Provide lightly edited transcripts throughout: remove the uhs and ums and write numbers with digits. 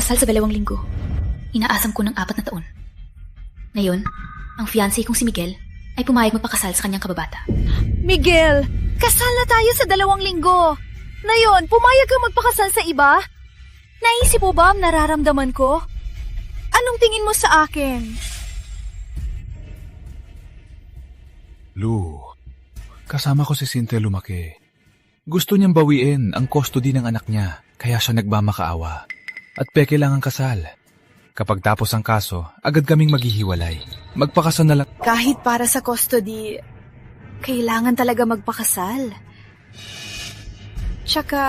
kasal sa 2 linggo. Inaasam ko ng 4 na taon. Ngayon, ang fiancé kong si Miguel ay pumayag magpakasal sa kanyang kababata. Miguel, kasal na tayo sa 2 linggo. Ngayon, pumayag ka magpakasal sa iba? Naisip mo ba ang nararamdaman ko? Anong tingin mo sa akin? Lu, kasama ko si Cynthia lumaki. Gusto niyang bawiin ang custody ng anak niya, kaya siya nagmamakaawa. At peke lang ang kasal. Kapag tapos ang kaso, agad kaming maghihiwalay. Magpakasal na lang. Kahit para sa custody, kailangan talaga magpakasal. Tsaka,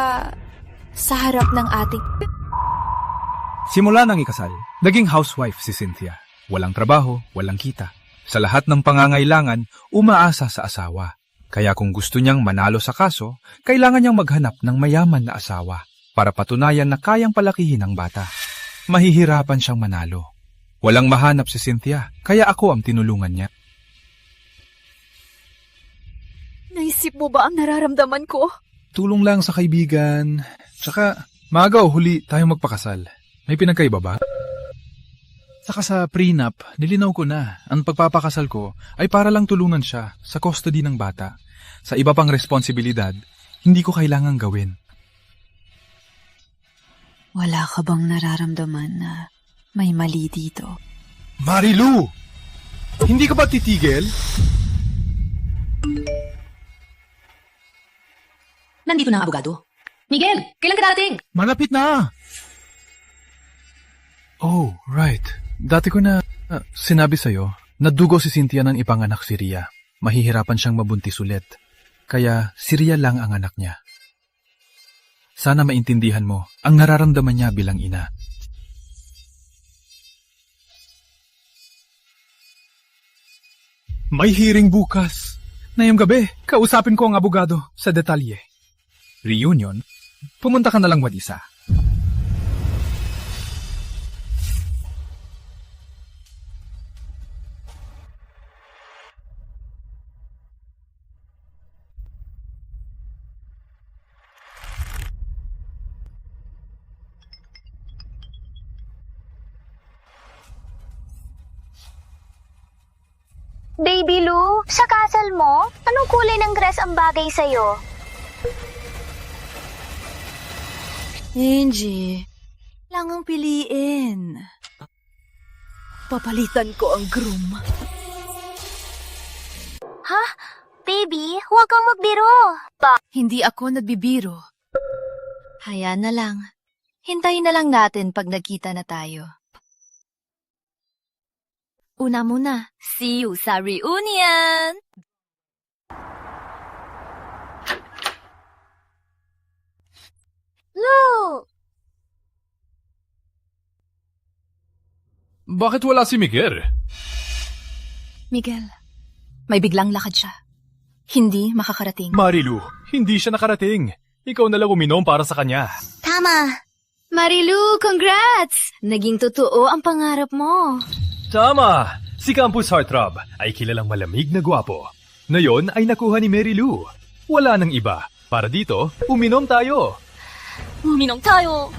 sa harap ng ating... Simula nang ikasal, naging housewife si Cynthia. Walang trabaho, walang kita. Sa lahat ng pangangailangan, umaasa sa asawa. Kaya kung gusto niyang manalo sa kaso, kailangan niyang maghanap ng mayaman na asawa para patunayan na kayang palakihin ang bata. Mahihirapan siyang manalo. Walang mahanap si Cynthia, kaya ako ang tinulungan niya. Naisip mo ba ang nararamdaman ko? Tulong lang sa kaibigan. Tsaka, maaga o huli tayong magpakasal. May pinagkaiba ba? Saka sa prenup, nilinaw ko na ang pagpapakasal ko ay para lang tulungan siya sa custody ng bata. Sa iba pang responsibilidad, hindi ko kailangang gawin. Wala ka bang nararamdaman na may mali dito? Marilu! Hindi ka ba titigil? Nandito na ang abogado. Miguel, kailan ka darating? Malapit na! Oh, right. Dati ko na sinabi sa'yo, nadugo si Cynthia ng ipanganak si Ria. Mahihirapan siyang mabuntis ulit. Kaya si Ria lang ang anak niya. Sana maintindihan mo ang nararamdaman niya bilang ina. May hearing bukas. Ngayong gabi, kausapin ko ang abogado sa detalye. Reunion? Pumunta ka na lang mag-isa. Baby Lou, sa kasal mo, anong kulay ng dress ang bagay sa'yo? Angie, lang ang piliin. Papalitan ko ang groom. Ha? Baby, huwag kang magbiro. Hindi ako nagbibiro. Hayaan na lang. Hintayin na lang natin pag nagkita na tayo. Una muna, see you sa reunion! Lou! Bakit wala si Miguel? Miguel, may biglang lakad siya. Hindi makakarating. Marilu, hindi siya nakarating. Ikaw na lang uminom para sa kanya. Tama. Marilu, congrats! Naging totoo ang pangarap mo. Tama! Si Campus Heartthrob ay kilalang malamig na gwapo. Ngayon ay nakuha ni Mary Lou. Wala nang iba. Para dito, uminom tayo. Uminom tayo!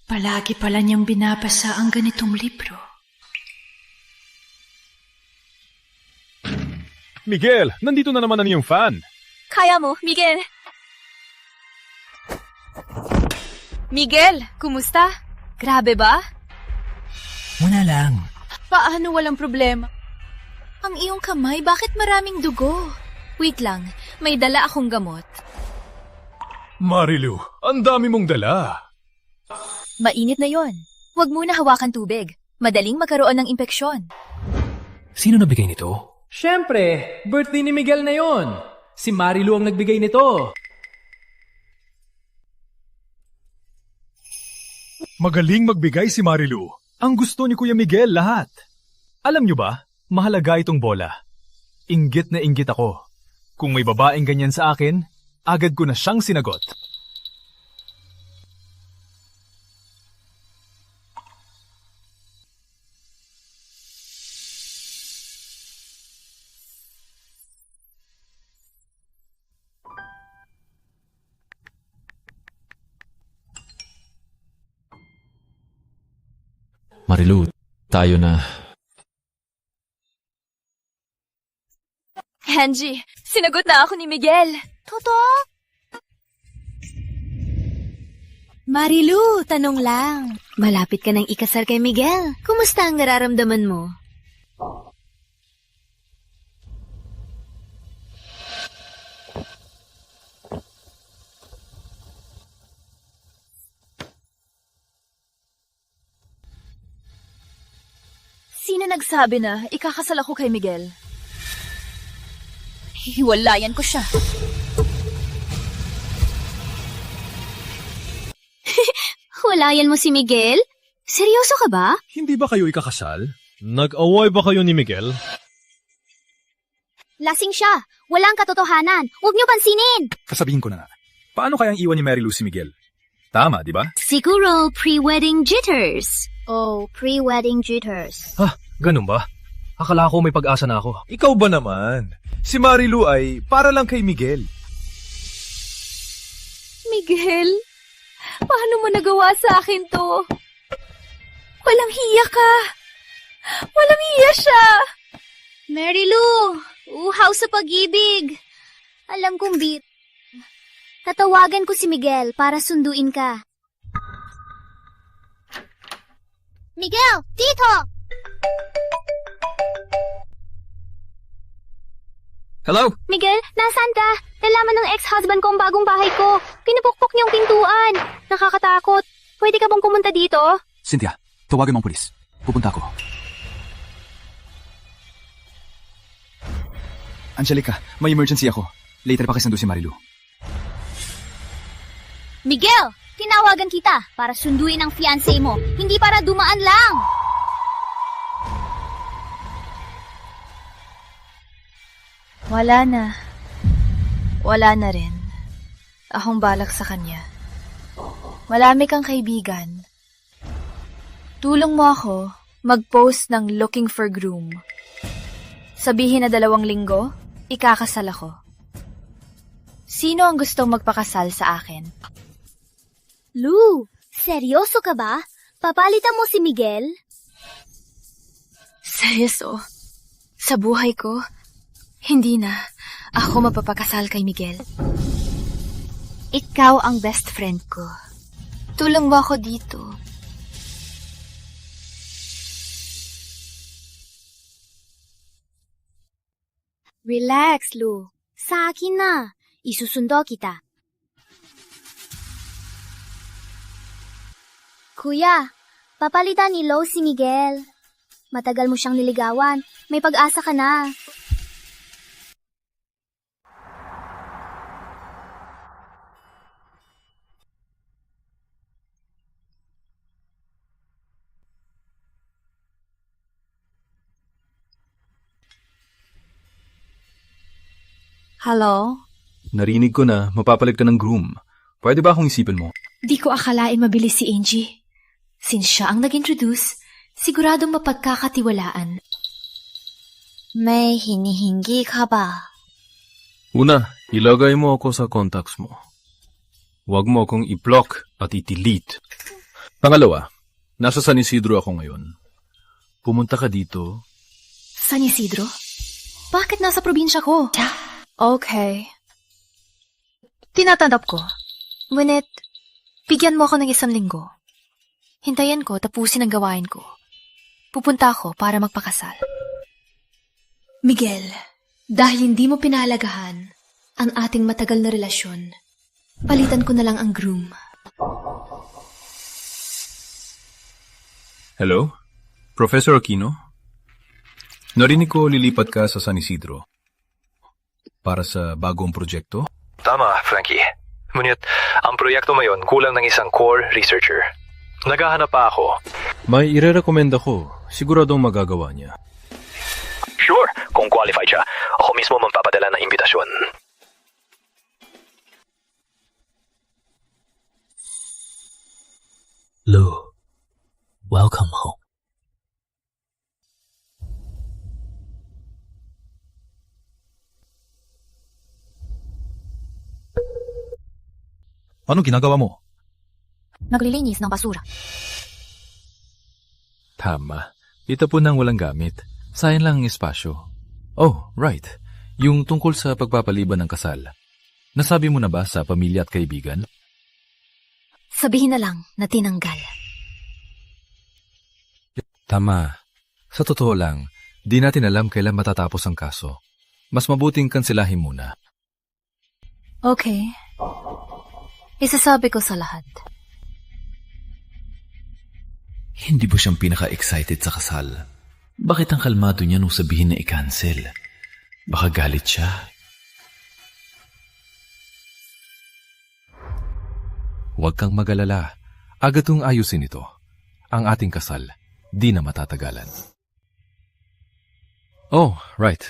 Palagi pala niyang binabasa ang ganitong libro. Miguel, nandito na naman ang iyong fan. Kaya mo, Miguel. Miguel, kumusta? Grabe ba? Muna lang. Paano walang problema? Ang iyong kamay, bakit maraming dugo? Wait lang, may dala akong gamot. Marilu, ang dami mong dala. Mainit na yon. Huwag muna hawakan tubig. Madaling magkaroon ng impeksyon. Sino nabigay nito? Siyempre, birthday ni Miguel na yon. Si Marilu ang nagbigay nito. Magaling magbigay si Marilu. Ang gusto ni Kuya Miguel lahat. Alam niyo ba, mahalaga itong bola. Inggit na inggit ako. Kung may babaeng ganyan sa akin, agad ko na siyang sinagot. Marilu, tayo na. Angie, sinagot na ako ni Miguel. Totoo? Marilu, tanong lang. Malapit ka nang ikasal kay Miguel. Kumusta ang nararamdaman mo? Sino nagsabi na ikakasal ako kay Miguel? Hiwalayan ko siya. Hulayan mo si Miguel? Seryoso ka ba? Hindi ba kayo ikakasal? Nag-away ba kayo ni Miguel? Lasing siya. Walang katotohanan. Huwag niyo pansinin. Sasabihin ko na nga. Paano kayang iwan ni Mary Lou si Miguel? Tama, di ba? Siguro pre-wedding jitters. Oh, pre-wedding jitters. Ha? Ganun ba? Akala ko may pag-asa na ako. Ikaw ba naman? Si Marilu ay para lang kay Miguel. Miguel, paano mo nagawa sa akin to? Walang hiya ka. Walang hiya siya. Mary Lou, uhaw sa pag-ibig. Alam kong tatawagan ko si Miguel para sunduin ka. Miguel, dito! Hello? Miguel, nasaan ka? Nalaman ng ex-husband ko ang bagong bahay ko. Pinupukpok niyang pintuan. Nakakatakot. Pwede ka bang pumunta dito? Cynthia, tawagan mo ang pulis. Pupunta ako. Angelica, may emergency ako. Later pa kasi si Marilu. Miguel, tinawagan kita para sunduin ang fiancé mo. Hindi para dumaan lang. Wala na. Wala na rin. Akong balak sa kanya. Marami kang kaibigan. Tulong mo ako mag-post ng looking for groom. Sabihin na 2 linggo, ikakasal ako. Sino ang gustong magpakasal sa akin? Lou, seryoso ka ba? Papalitan mo si Miguel? Seryoso? Sa buhay ko, hindi na ako mapapakasal kay Miguel. Ikaw ang best friend ko. Tulong mo ako dito. Relax, Lou. Sa akin na. Isusundo kita. Kuya, papalitan ni Lou si Miguel. Matagal mo siyang niligawan. May pag-asa ka na. Hello? Narinig ko na mapapalit ka ng groom. Pwede ba akong isipin mo? Di ko akalain mabilis si Angie. Since siya ang nag-introduce, siguradong mapagkakatiwalaan. May hinihingi ka ba? Una, ilagay mo ako sa contacts mo. Huwag mo akong i-block at i-delete. Pangalawa, nasa San Isidro ako ngayon. Pumunta ka dito. San Isidro? Bakit nasa probinsya ko? Okay. Tinatanggap ko. Ngunit, bigyan mo ako ng 1 linggo. Hintayin ko tapusin ang gawain ko. Pupunta ako para magpakasal. Miguel, dahil hindi mo pinahalagahan ang ating matagal na relasyon, palitan ko na lang ang groom. Hello? Professor Aquino? Narinig ko lilipat ka sa San Isidro. Para sa bagong proyekto? Tama, Frankie. Ngunit, ang proyekto ngayon kulang ng isang core researcher. Naghahanap pa ako. May irerekomenda ko. Siguradong magagawa niya. Sure, kung qualified siya, ako mismo magpapadala ng imbitasyon. Lou, welcome home. Ano ginagawa mo? Naglilinis ng basura. Tama. Itapon ng walang gamit. Sayang lang ang espasyo. Oh, right. Yung tungkol sa pagpapaliban ng kasal. Nasabi mo na ba sa pamilya at kaibigan? Sabihin na lang na tinanggal. Tama. Sa totoo lang, di natin alam kailan matatapos ang kaso. Mas mabuting kansilahin muna. Okay. Isasabi ko sa lahat. Hindi ba siyang pinaka-excited sa kasal? Bakit ang kalmado niya nung sabihin na i-cancel? Baka galit siya. Huwag kang mag-alala. Agad kong ayusin ito. Ang ating kasal, di na matatagalan. Oh, right.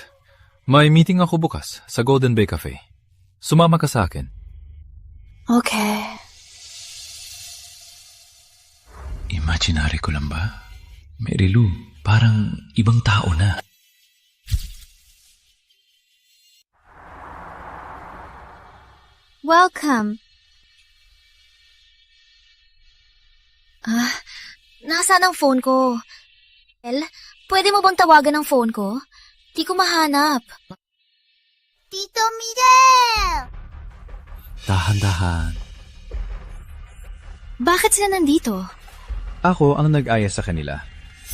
May meeting ako bukas sa Golden Bay Cafe. Sumama ka sa akin. Okay. Imaginary ko lang ba? Mary Lou, parang ibang tao na. Welcome. Nasaan ang phone ko? Pwede mo bang tawagan ang phone ko? Di ko mahanap. Tito Miguel! Dahan-dahan. Bakit sila nandito? Ako ang nag-aya sa kanila.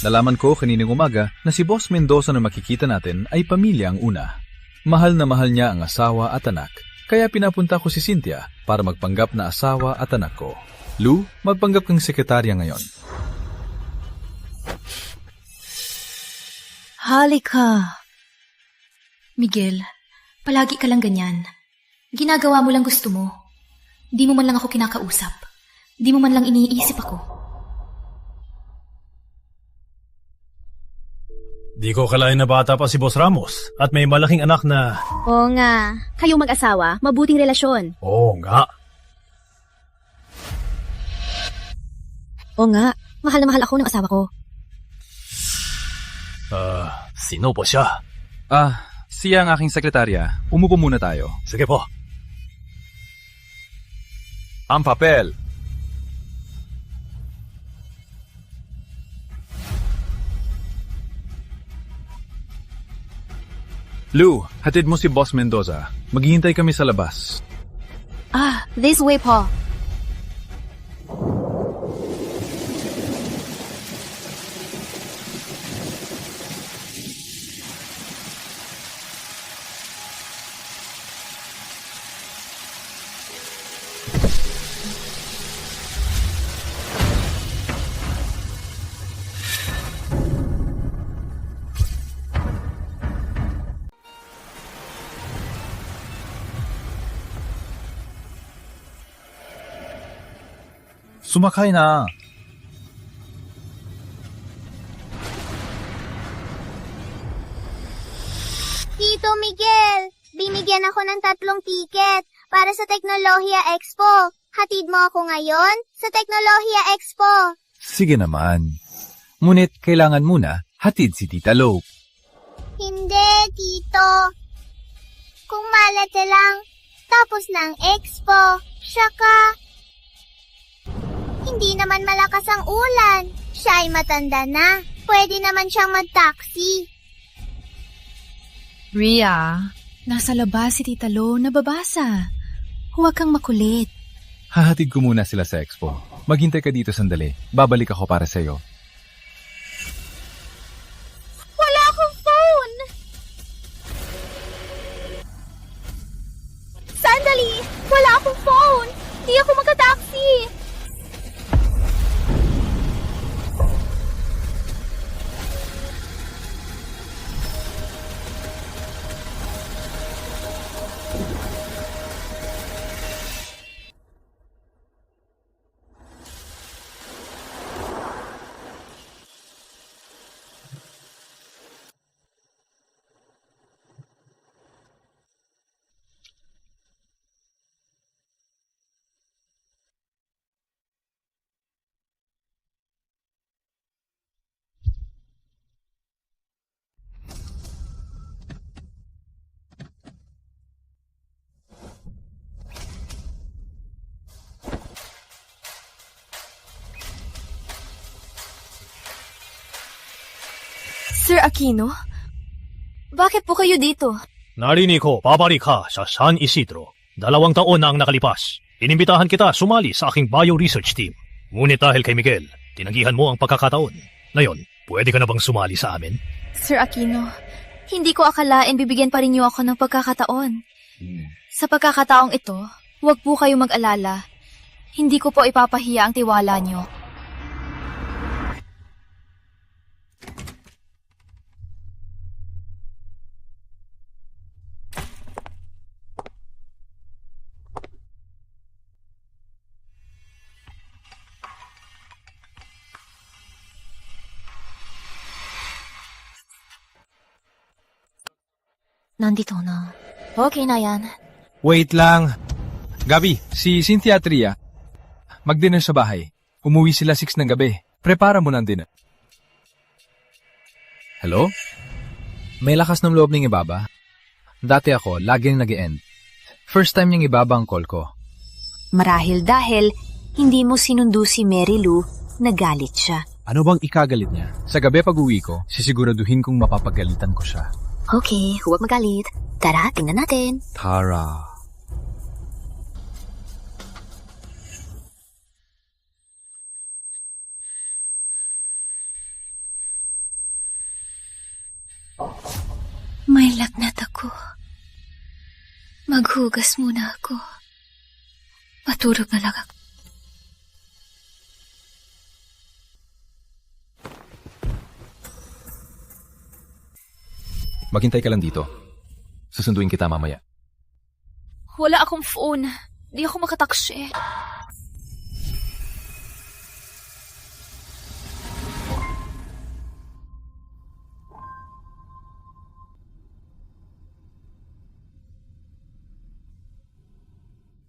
Nalaman ko kaninang umaga na si Boss Mendoza na makikita natin ay pamilya ang una. Mahal na mahal niya ang asawa at anak, kaya pinapunta ko si Cynthia para magpanggap na asawa at anak ko. Lou, magpanggap kang sekretarya ngayon. Halika. Miguel, palagi ka lang ganyan. Ginagawa mo lang gusto mo. Di mo man lang ako kinakausap. Di mo man lang iniisip ako. Di ko kalain na bata pa si Boss Ramos at may malaking anak na... Oo nga. Kayong mag-asawa, mabuting relasyon. Oo nga. Oo nga, mahal na mahal ako ng asawa ko. Sino po siya? Siya ang aking sekretarya. Umupo muna tayo. Sige po. Ang papel. Lou, hatid mo si Boss Mendoza. Maghihintay kami sa labas. This way po. Sumakay na. Tito Miguel, binigyan ako ng 3 ticket para sa Teknolohiya Expo. Hatid mo ako ngayon sa Teknolohiya Expo. Sige naman. Ngunit kailangan muna hatid si Tita Lo. Hindi, Tito. Kung malate lang, tapos ng expo, saka... Hindi naman malakas ang ulan. Siya ay matanda na. Pwede naman siyang mag-taxi. Ria, nasa labas si Tita Lo, nababasa. Huwag kang makulit. Hahatid ko muna sila sa expo. Maghintay ka dito sandali. Babalik ako para sa'yo. Wala akong phone! Sandali! Wala akong phone! Di ako magka-taxi! Sir Aquino? Bakit po kayo dito? Narinig ko, babalik ka sa San Isidro. 2 taon na ang nakalipas. Inimbitahan kita sumali sa aking bio-research team. Ngunit dahil kay Miguel, tinanggihan mo ang pagkakataon. Ngayon, pwede ka na bang sumali sa amin? Sir Aquino, hindi ko akalain bibigyan pa rin niyo ako ng pagkakataon. Sa pagkakataong ito, huwag po kayo mag-alala. Hindi ko po ipapahiya ang tiwala niyo. Nandito na. Okay na yan. Wait lang. Gabi, si Cynthia at Rhea. Mag-dinner sa bahay. Umuwi sila 6 ng gabi. Prepara mo ng dinner. Hello? May lakas ng loob ng ibaba. Dati ako, laging nag-e-end. First time niyang ibaba ang call ko. Marahil dahil hindi mo sinundo si Mary Lou, nagalit siya. Ano bang ikagalit niya? Sa gabi pag-uwi ko, sisiguraduhin kong mapapagalitan ko siya. Okay, huwag magalit. Tara, tingnan natin. Tara. May lagnat ako. Maghugas muna ako. Matulog na lang ako. Maghintay ka lang dito. Susunduin kita mamaya. Wala akong phone. Di ako makataksi.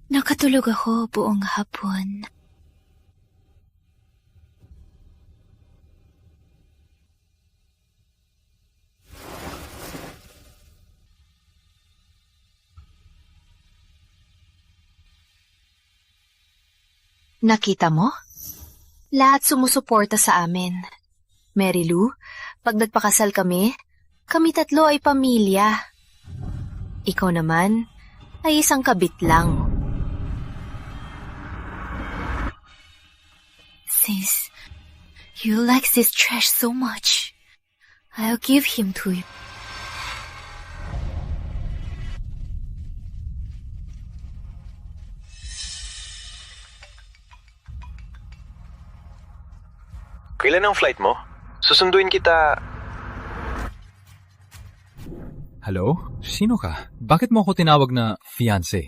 Nakatulog ako buong hapon. Nakita mo? Lahat sumusuporta sa amin. Mary Lou, pag nagpakasal kami, kami 3 ay pamilya. Ikaw naman ay isang kabit lang. Since you like this trash so much, I'll give him to you. Kailan ang flight mo? Susunduin kita. Hello? Sino ka? Bakit mo ako tinawag na fiancé?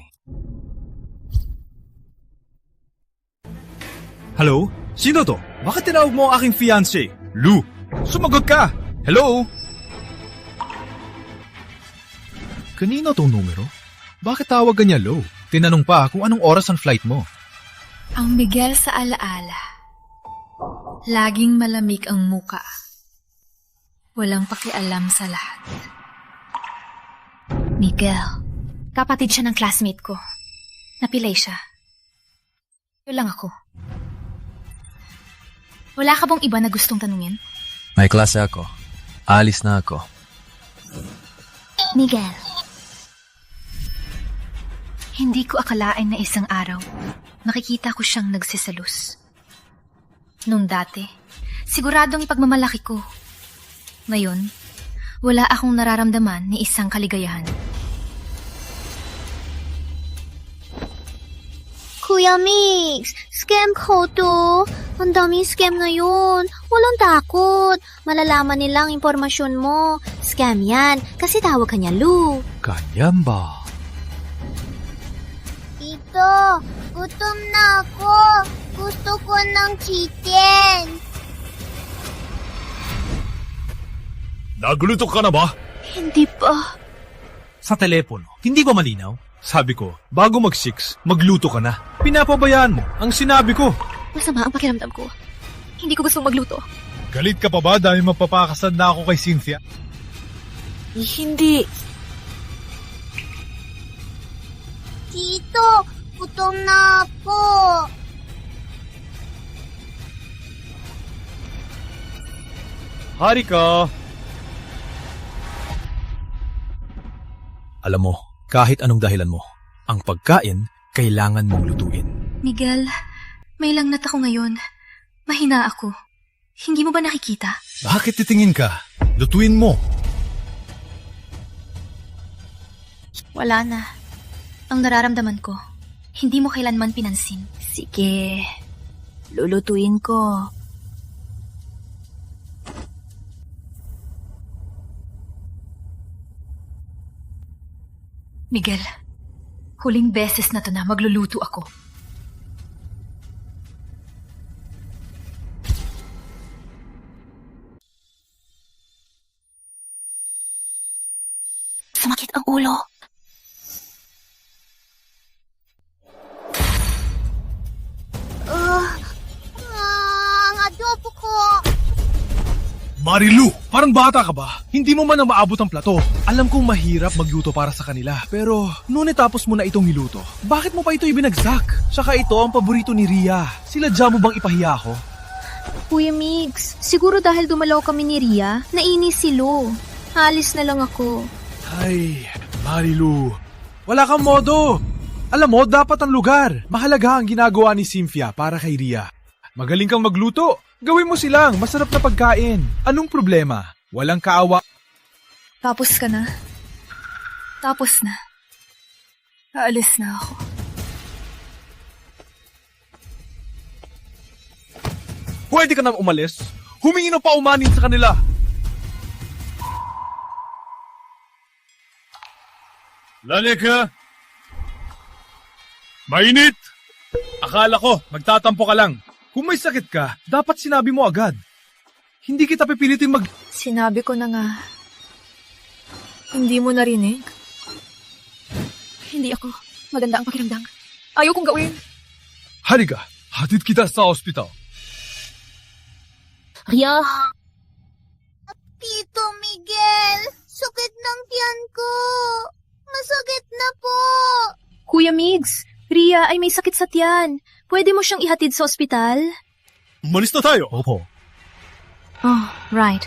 Hello? Sino to? Bakit tinawag mo ang aking fiancé? Lou, sumagot ka! Hello? Kanino tong numero? Bakit tawag niya Lou? Tinanong pa kung anong oras ang flight mo. Ang Miguel sa alaala. Laging malamig ang muka. Walang pakialam sa lahat. Miguel, kapatid siya ng classmate ko. Napilay siya. Yun lang ako. Wala ka bang iba na gustong tanungin? May klase ako. Alis na ako. Miguel, hindi ko akalain na isang araw, nakikita ko siyang nagsiselos. Nung dati, siguradong ipagmamalaki ko. Ngayon, wala akong nararamdaman ni isang kaligayahan. Kuya Mix, scam ko to. Ang daming scam ngayon. Walang takot. Malalaman nilang impormasyon mo. Scam yan, kasi tawag ka niya Lou. Ganyan ba? Tito, gutom na ako. Gusto ko ng chicken. Nagluto ka na ba? Hindi pa. Sa telepono, hindi ba malinaw? Sabi ko, bago mag-6, magluto ka na. Pinapabayaan mo ang sinabi ko. Masama ang pakiramdam ko. Hindi ko gustong magluto. Galit ka pa ba dahil mapapakasad na ako kay Cynthia? Hindi. Tito, gutom na ako. Hari ka! Alam mo, kahit anong dahilan mo, ang pagkain kailangan mong lutuin. Miguel, may lagnat ako ngayon. Mahina ako. Hindi mo ba nakikita? Bakit titingin ka? Lutuin mo. Wala na. Ang nararamdaman ko, hindi mo kailanman pinansin. Sige, lulutuin ko. Miguel, huling beses na to na magluluto ako. Sumakit ang ulo. Ang adobo ko. Marilu, parang bata ka ba? Hindi mo man na maabot ang plato. Alam kong mahirap magluto para sa kanila, pero noon natapos mo na itong niluto. Bakit mo pa ito ibinagsak? Saka ito ang paborito ni Ria. Sila dyan mo bang ipahiya ako? Kuya Migs, siguro dahil dumalaw kami ni Ria, nainis si Lou. Halis na lang ako. Ay, Marilu, wala kang modo. Alam mo, dapat ang lugar. Mahalaga ang ginagawa ni Cynthia para kay Ria. Magaling kang magluto. Gawin mo silang masarap na pagkain. Anong problema? Walang kaawa. Tapos ka na. Tapos na. Aalis na ako. Pwede ka na umalis? Humingi ng paumanin sa kanila. Lalika! Mainit! Akala ko, magtatampo ka lang. Kung may sakit ka, dapat sinabi mo agad. Hindi kita pipilitin Sinabi ko na nga. Hindi mo narinig? Hindi ako. Maganda ang pakiramdam. Ayaw kong gawin. Halika, hatid kita sa ospital. Ria! Tito Miguel, sakit ng tiyan ko. Masakit na po. Kuya Migs, Ria ay may sakit sa tiyan. Pwede mo siyang ihatid sa ospital? Umalis na tayo. Opo. Oh, right.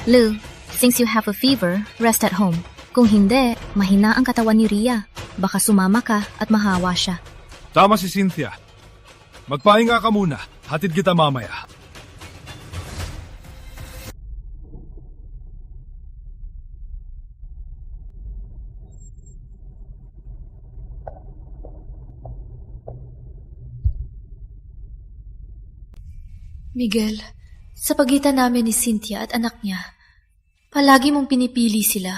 Lou, since you have a fever, rest at home. Kung hindi, mahina ang katawan ni Ria. Baka sumama ka at mahawa siya. Tama si Cynthia. Magpahinga ka muna. Hatid kita mamaya. Miguel, sa pagitan namin ni Cynthia at anak niya, palagi mong pinipili sila.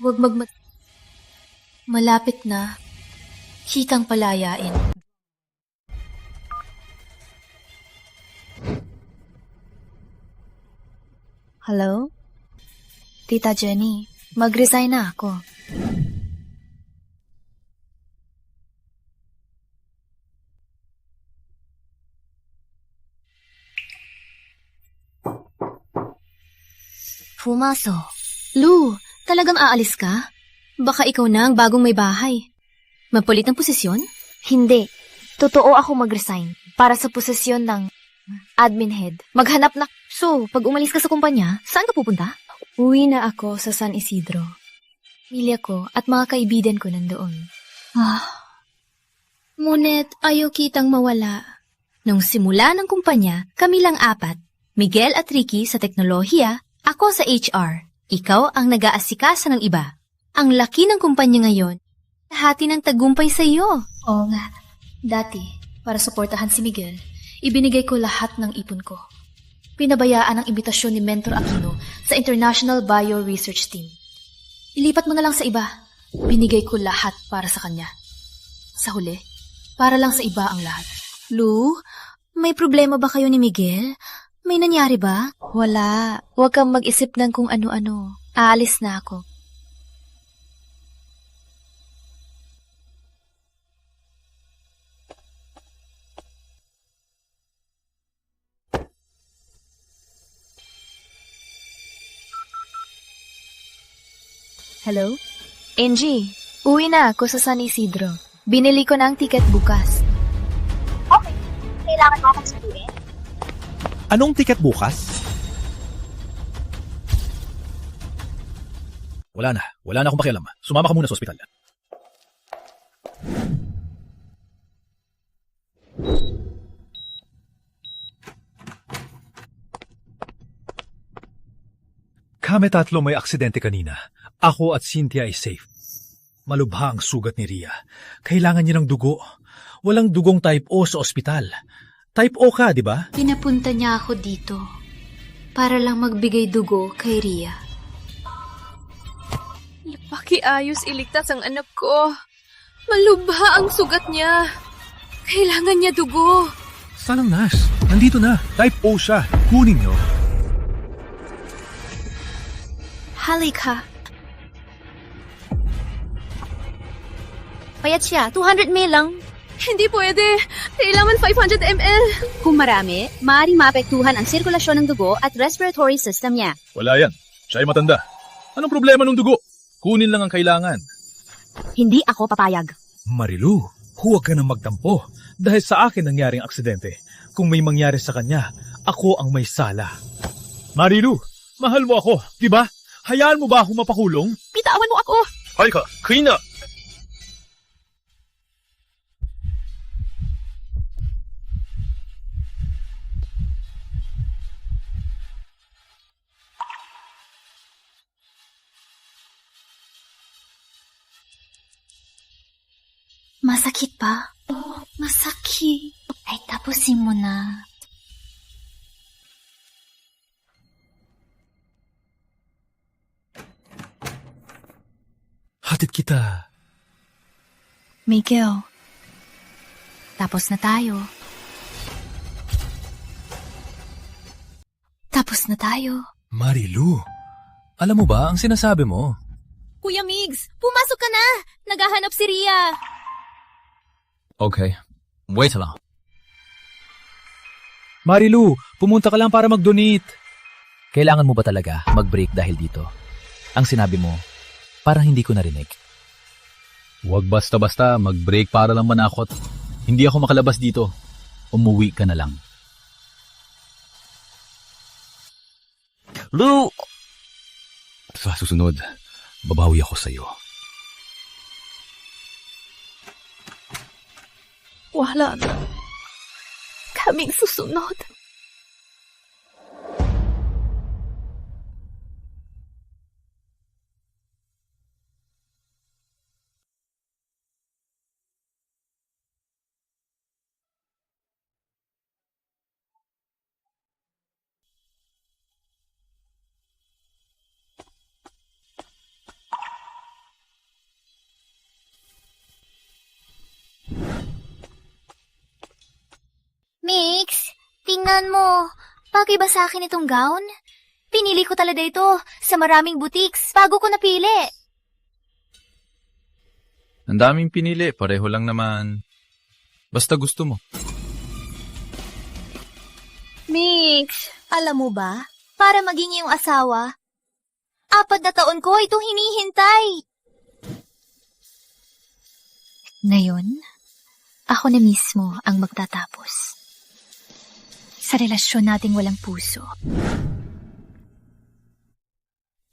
Huwag malapit na, kitang palayain. Hello? Tita Jenny, mag-resign na ako. Pumasok. Lou, talagang aalis ka? Baka ikaw na ang bagong may bahay. Mapalit ng posisyon? Hindi. Totoo ako mag-resign para sa posisyon ng admin head. Maghanap na... So, pag umalis ka sa kumpanya, saan ka pupunta? Uwi na ako sa San Isidro. Pamilya ko at mga kaibigan ko nandoon. Ngunit ayaw kitang mawala. Nung simula ng kumpanya, kami lang apat. Miguel at Ricky sa teknolohiya, ako sa HR. Ikaw ang nag-aasikasa ng iba. Ang laki ng kumpanya ngayon. Hati ng tagumpay sa iyo. Oo nga. Dati, para suportahan si Miguel, ibinigay ko lahat ng ipon ko. Pinabayaan ang imbitasyon ni Mentor Aquino sa International Bio Research Team. Ilipat mo na lang sa iba. Binigay ko lahat para sa kanya. Sa huli, para lang sa iba ang lahat. Lou, may problema ba kayo ni Miguel? May nangyari ba? Wala. Huwag kang mag-isip ng kung ano-ano. Aalis na ako. Hello? Angie, uwi na ako sa San Isidro. Binili ko na ang tiket bukas. Okay. Kailangan mo akong sabihin? Anong tiket bukas? Wala na akong pakialam. Sumama ka muna sa ospital. Kami tatlo may aksidente kanina. Ako at Cynthia ay safe. Malubha ang sugat ni Ria. Kailangan niya ng dugo. Walang dugong type O sa ospital. Type O ka, di ba? Pinapunta niya ako dito para lang magbigay dugo kay Ria. Pakiayos iligtas ang anak ko. Malubha ang sugat niya. Kailangan niya dugo. Sanang Nas, nandito na. Type O siya. Kunin niyo. Halika. Payat siya, 200 ml lang. Hindi pwede. Kailangan 500 ml. Kung marami, maaaring maapektuhan ang sirkulasyon ng dugo at respiratory system niya. Wala yan. Siya ay matanda. Anong problema ng dugo? Kunin lang ang kailangan. Hindi ako papayag. Marilu, huwag ka nang magtampo. Dahil sa akin nangyaring aksidente. Kung may mangyari sa kanya, ako ang may sala. Marilu, mahal mo ako, di ba? Hayaan mo ba ako mapakulong? Bitawan mo ako. Halika, kina! Masakit pa? Masakit. Ay, tapusin mo na. Hatid kita. Miguel, tapos na tayo. Tapos na tayo. Marilu, alam mo ba ang sinasabi mo? Kuya Migs, pumasok ka na. Naghahanap si Ria. Okay, wait lang. Marilu, pumunta ka lang para mag-donate. Kailangan mo ba talaga mag-break dahil dito? Ang sinabi mo, parang hindi ko narinig. Huwag basta-basta mag-break para lang manakot. Hindi ako makalabas dito. Umuwi ka na lang. Lou! Sa susunod, babawi ako sa'yo. Wala na. Kaming susunod. Mix, tingnan mo. Bagay ba sa akin itong gown? Pinili ko talaga ito sa maraming boutiques bago ko napili. Ang daming pinili, pareho lang naman. Basta gusto mo. Mix, alam mo ba? Para maging iyong asawa, 4 na taon ko itong hinihintay. Ngayon, ako na mismo ang magtatapos sa relasyon nating walang puso.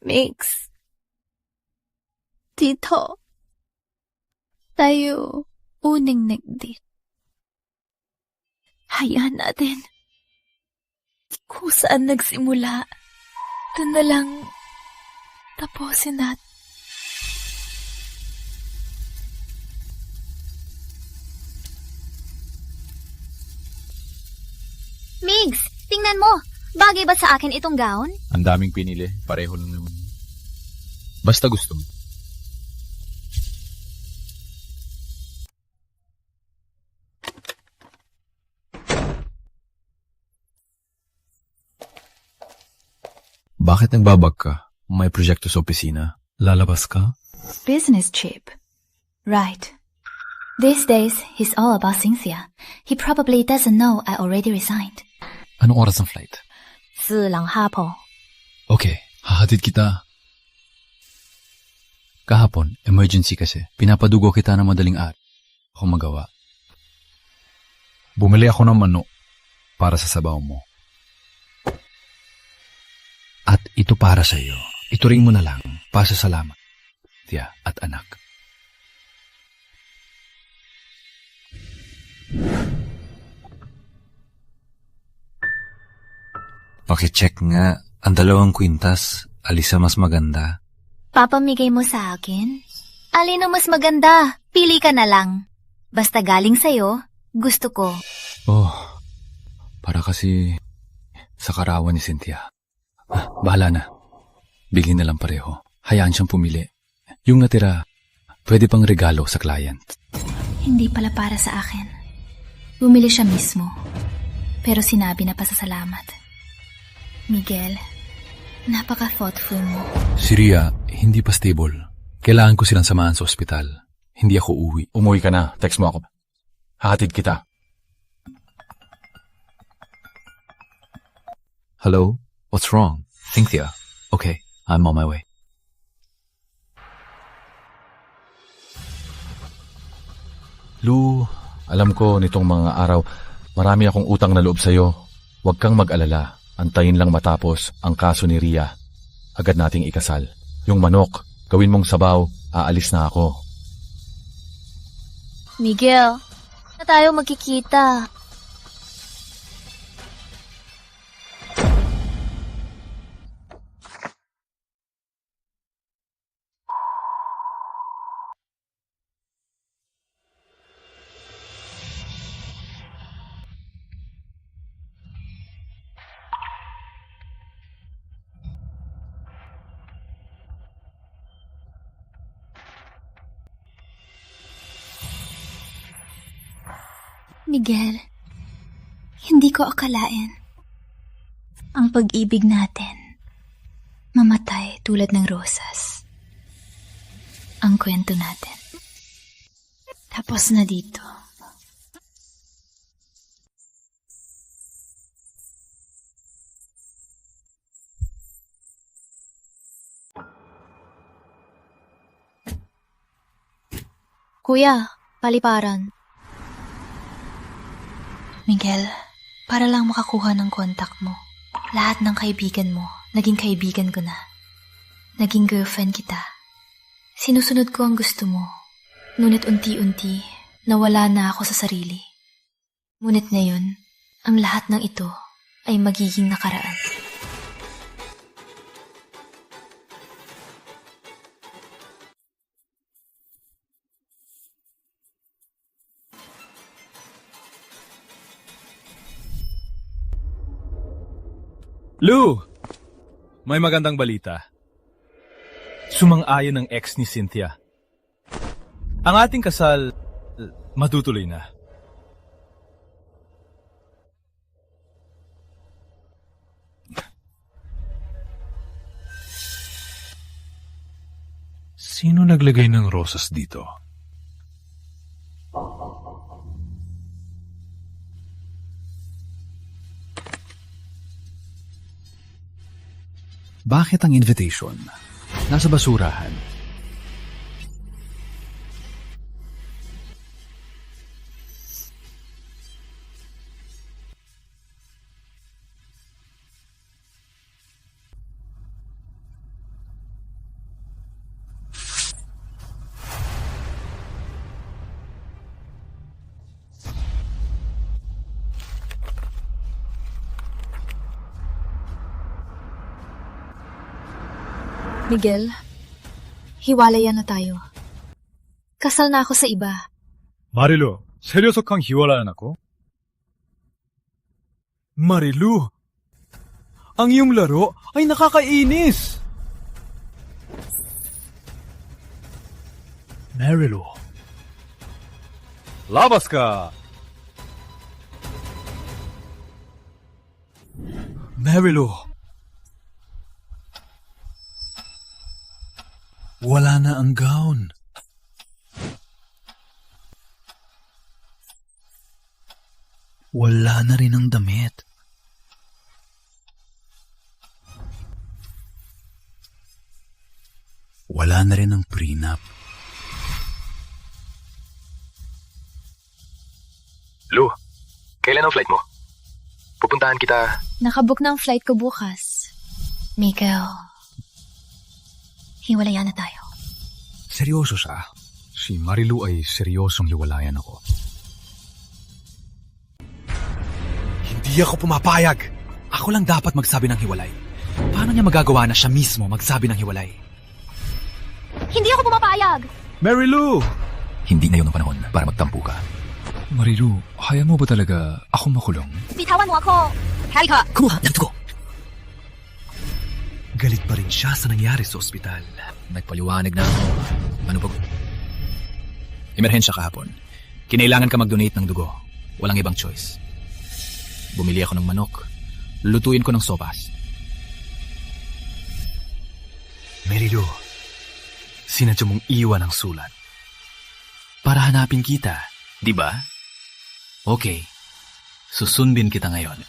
Mix. Tito. Tayo uning nagdit. Hayaan natin. Kung saan nagsimula, doon na lang tapusin natin. Migs, tingnan mo. Bagay ba sa akin itong gown? Ang daming pinili, pareho lang naman. Basta gusto mo. Bakit nagbabag ka? May proyekto sa opisina. Lalabas ka? Business trip. Right. These days, he's all about Cynthia. He probably doesn't know I already resigned. Anong oras ang flight? 4lang hapon. Okay, hahatid kita. Kahapon, emergency kasi. Pinapadugo kita ng madaling araw. Ako magawa. Bumili ako ng manok para sa sabaw mo. At ito para sa'yo. Ituring mo na lang. Pasasalamat, tiya at anak. Pakicheck nga, ang 2 kwintas, alisa mas maganda. Papamigay mo sa akin? Alin ang mas maganda? Pili ka na lang. Basta galing sa'yo, gusto ko. Oh, para kasi sa karawan ni Cynthia. Bahala na. Bigyan na lang pareho. Hayaan siyang pumili. Yung natira, pwede pang regalo sa client. Hindi pala para sa akin. Bumili siya mismo. Pero sinabi na pasasalamat. Miguel, napaka-thoughtful mo. Si Ria, hindi pa stable. Kailangan ko silang samahan sa ospital. Hindi ako uwi. Umuwi ka na. Text mo ako. Hahatid kita. Hello? What's wrong? Cynthia? Okay, I'm on my way. Lou, alam ko nitong mga araw, marami akong utang na loob sa'yo. Huwag kang mag-alala. Antayin lang matapos ang kaso ni Ria. Agad nating ikasal. Yung manok, gawin mong sabaw, aalis na ako. Miguel, na tayo magkikita. Miguel, hindi ko akalain ang pag-ibig natin mamatay tulad ng rosas. Ang kwento natin tapos na dito. Kuya, paliparan. Miguel, para lang makakuha ng kontak mo. Lahat ng kaibigan mo, naging kaibigan ko na. Naging girlfriend kita. Sinusunod ko ang gusto mo. Ngunit unti-unti, nawala na ako sa sarili. Ngunit ngayon, ang lahat ng ito ay magiging nakaraan. Lou! May magandang balita. Sumang-ayon ng ex ni Cynthia. Ang ating kasal, matutuloy na. Sino naglagay ng rosas dito? Bakit ang invitation nasa basurahan? Miguel, hiwalayan na tayo. Kasal na ako sa iba. Marilu, seryoso kang hiwalayan ako? Marilu, ang iyong laro ay nakakainis! Marilu. Labas ka! Marilu! Wala na ang gown. Wala na rin ang damit. Wala na rin ang prenup. Lou, kailan ang flight mo? Pupuntahan kita. Nakabook na ang flight ko bukas. Miguel, Hiwalayan na tayo. Seryoso siya. Si Marilu ay seryosong hiwalayan ako. Hindi ako pumapayag. Ako lang dapat magsabi ng hiwalay. Paano niya magagawa na siya mismo magsabi ng hiwalay? Hindi ako pumapayag! Marilu! Hindi na yun ang panahon para magtampo ka. Marilu, kaya mo ba talaga ako makulong? Bitawan mo ako! Halika! Kumuha ng dugo! Galit pa rin siya sa nangyari sa ospital. Nagpaliwanag na ako. Ano ba? Emerhensya kahapon. Kinailangan ka mag-donate ng dugo. Walang ibang choice. Bumili ako ng manok. Lutuin ko ng sopas. Marilu, sinadya mong iwan ang sulat. Para hanapin kita, di ba? Okay, susundin kita ngayon.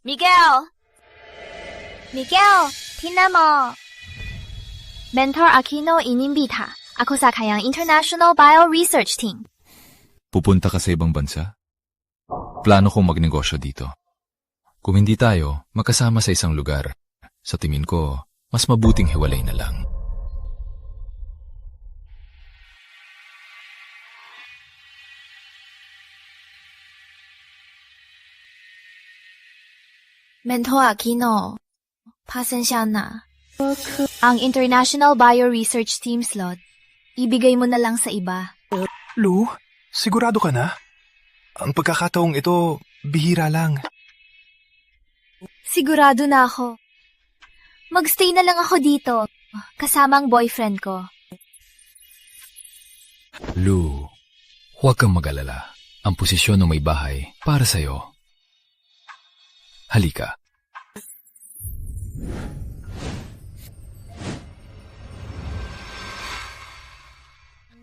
Miguel! Miguel, tingnan mo! Mentor Aquino inimbita ako sa kayang International Bio Research Team. Pupunta ka sa ibang bansa? Plano kong magnegosyo dito. Kung hindi tayo, magkasama sa isang lugar. Sa tingin ko, mas mabuting hiwalay na lang. Mentor Aquino, pasensya na. Ang International Bio Research Team slot, ibigay mo na lang sa iba. Lu, sigurado ka na? Ang pagkakataong ito, bihira lang. Sigurado na ako. Magstay na lang ako dito, kasama ang boyfriend ko. Lu, huwag kang mag-alala. Ang posisyon ng may bahay para sa'yo. Halika.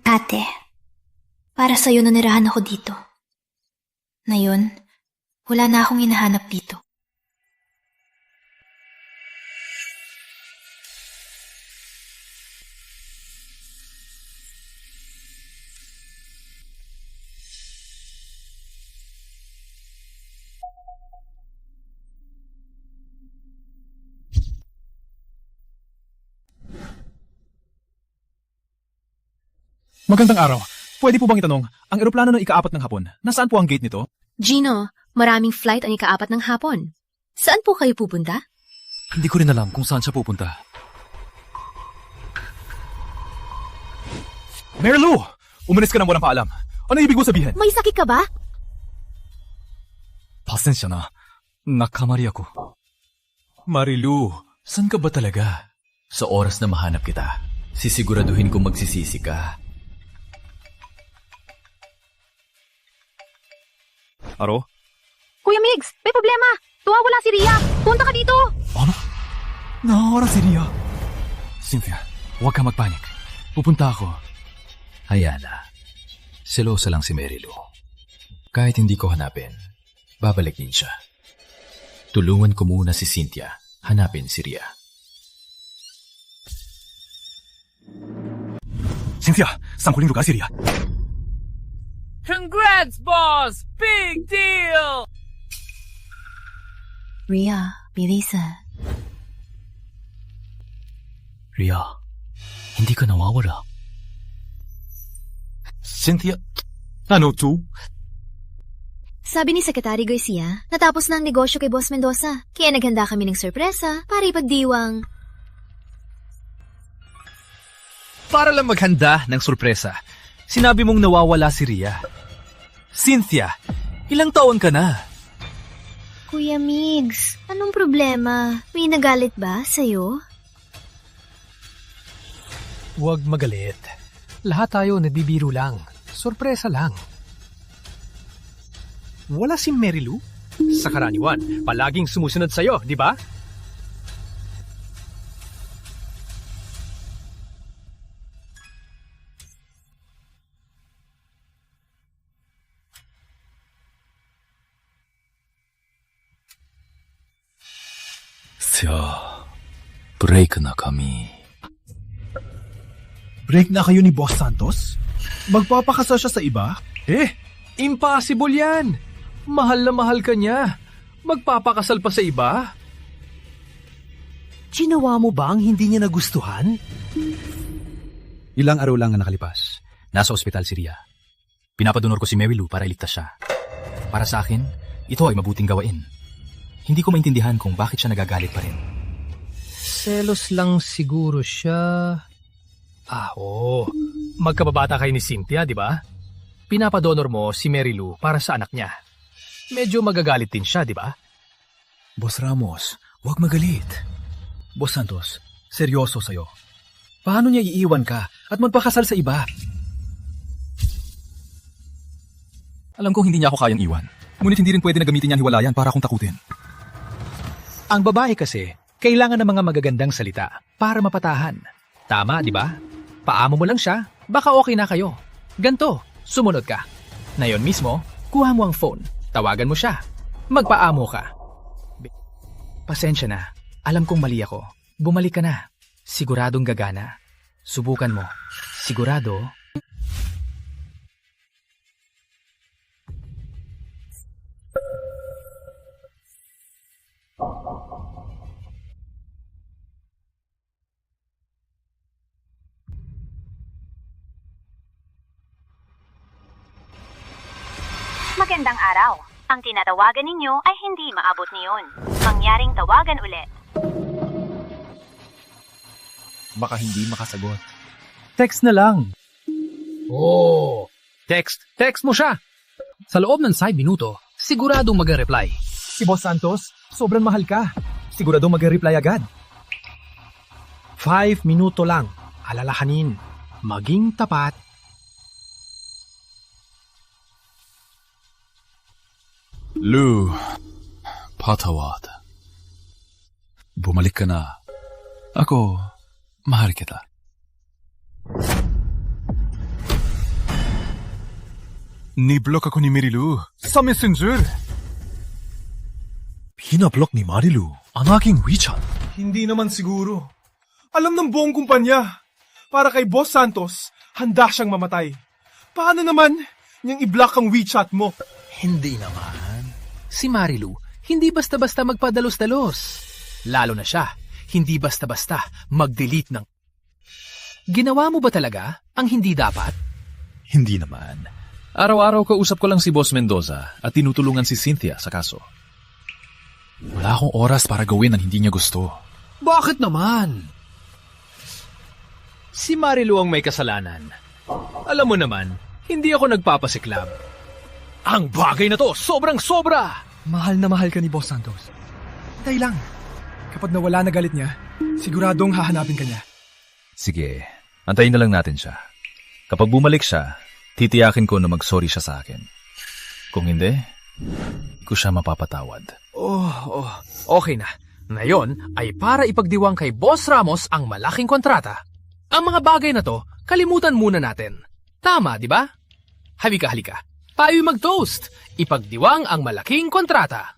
Ate, para sa'yo nanirahan ako dito. Ngayon, wala na akong hinahanap dito. Magandang araw. Pwede po bang itanong, ang eroplano ng ika-4 ng hapon, nasaan po ang gate nito? Gino, maraming flight ang ika-4 ng hapon. Saan po kayo pupunta? Hindi ko rin alam kung saan siya pupunta. Marilu! Umalis ka nang walang paalam. Ano ibig mo sabihin? May sakit ka ba? Pasensya na. Nakamali ako. Marilu, saan ka ba talaga? Sa oras na mahanap kita, sisiguraduhin kong magsisisi ka. Aro? Kuya Migs, may problema! Tuwawala si Ria! Punta ka dito! Ano? Nawawala si Ria. Cynthia, huwag ka magpanik. Pupunta ako. Hayana, selosa lang si Marilu. Kahit hindi ko hanapin, babalik din siya. Tulungan ko muna si Cynthia hanapin si Ria. Cynthia, saan huling lugar si Ria? Congrats, boss! Big deal! Ria, bilisan. Ria, hindi ka nawawala. Cynthia, ano to? Sabi ni Secretary Garcia, natapos na ang negosyo kay Boss Mendoza. Kaya naghanda kami ng sorpresa para ipagdiwang. Para lang maghanda ng sorpresa, sinabi mong nawawala si Ria. Cynthia, ilang taon ka na? Kuya Migs, anong problema? May nagalit ba sa'yo? Huwag magalit. Lahat tayo nagbibiro lang. Sorpresa lang. Wala si Marilu? Sa karaniwan, palaging sumusunod sa'yo, di ba? Break na kami. Break na kayo ni Boss Santos? Magpapakasal siya sa iba? Impossible yan! Mahal na mahal ka niya. Magpapakasal pa sa iba? Ginawa mo ba ang hindi niya nagustuhan? Ilang araw lang ang nakalipas. Nasa ospital si Ria. Pinapadonor ko si Mary Lou para iligtas siya. Para sa akin, ito ay mabuting gawain. Hindi ko maintindihan kung bakit siya nagagalit pa rin. Selos lang siguro siya. Oo. Magkababata kayo ni Cynthia, di ba? Pinapadonor mo si Mary Lou para sa anak niya. Medyo magagalit din siya, di ba? Boss Ramos, huwag magalit. Boss Santos, seryoso sa'yo. Paano niya iiwan ka at magpakasal sa iba? Alam kong hindi niya ako kayang iwan. Ngunit hindi rin pwede na gamitin niyan hiwalayan para akong takutin. Ang babae kasi, kailangan ng mga magagandang salita para mapatahan. Tama, di ba? Paamo mo lang siya, baka okay na kayo. Ganto, sumunod ka. Na yon mismo, kuha mo ang phone, tawagan mo siya. Magpaamo ka. Pasensya na, alam kong mali ako. Bumalik ka na. Siguradong gagana. Subukan mo. Sigurado. Magandang araw. Ang tinatawagan ninyo ay hindi maabot niyon. Mangyaring tawagan ulit. Baka hindi makasagot. Text na lang. Text mo siya. Sa loob ng 5 minuto, siguradong mag-reply. Si Boss Santos, sobrang mahal ka. Siguradong mag-reply agad. 5 minuto lang. Alalahanin. Maging tapat. Lou, patawad. Bumalik ka na. Ako, mahal kita. Ni-block ako ni Mary Lou sa Messenger. Pinablock ni Marilu ang aking WeChat. Hindi naman siguro. Alam ng buong kumpanya. Para kay Boss Santos, handa siyang mamatay. Paano naman niyang i-block ang WeChat mo? Hindi naman. Si Marilu, hindi basta-basta magpadalos-dalos. Lalo na siya, hindi basta-basta mag-delete ng... Ginawa mo ba talaga ang hindi dapat? Hindi naman. Araw-araw kausap ko lang si Boss Mendoza at tinutulungan si Cynthia sa kaso. Wala akong oras para gawin ang hindi niya gusto. Bakit naman? Si Marilu ang may kasalanan. Alam mo naman, hindi ako nagpapasiklab. Ang bagay na to, sobrang-sobra! Mahal na mahal ka ni Boss Santos. Tay lang. Kapag nawala na galit niya, siguradong hahanapin ka niya. Sige, antayin na lang natin siya. Kapag bumalik siya, titiyakin ko na mag-sorry siya sa akin. Kung hindi, ko siya mapapatawad. Okay na. Ngayon ay para ipagdiwang kay Boss Ramos ang malaking kontrata. Ang mga bagay na to, kalimutan muna natin. Tama, di ba? Halika. Tayo'y mag-toast. Ipagdiwang ang malaking kontrata.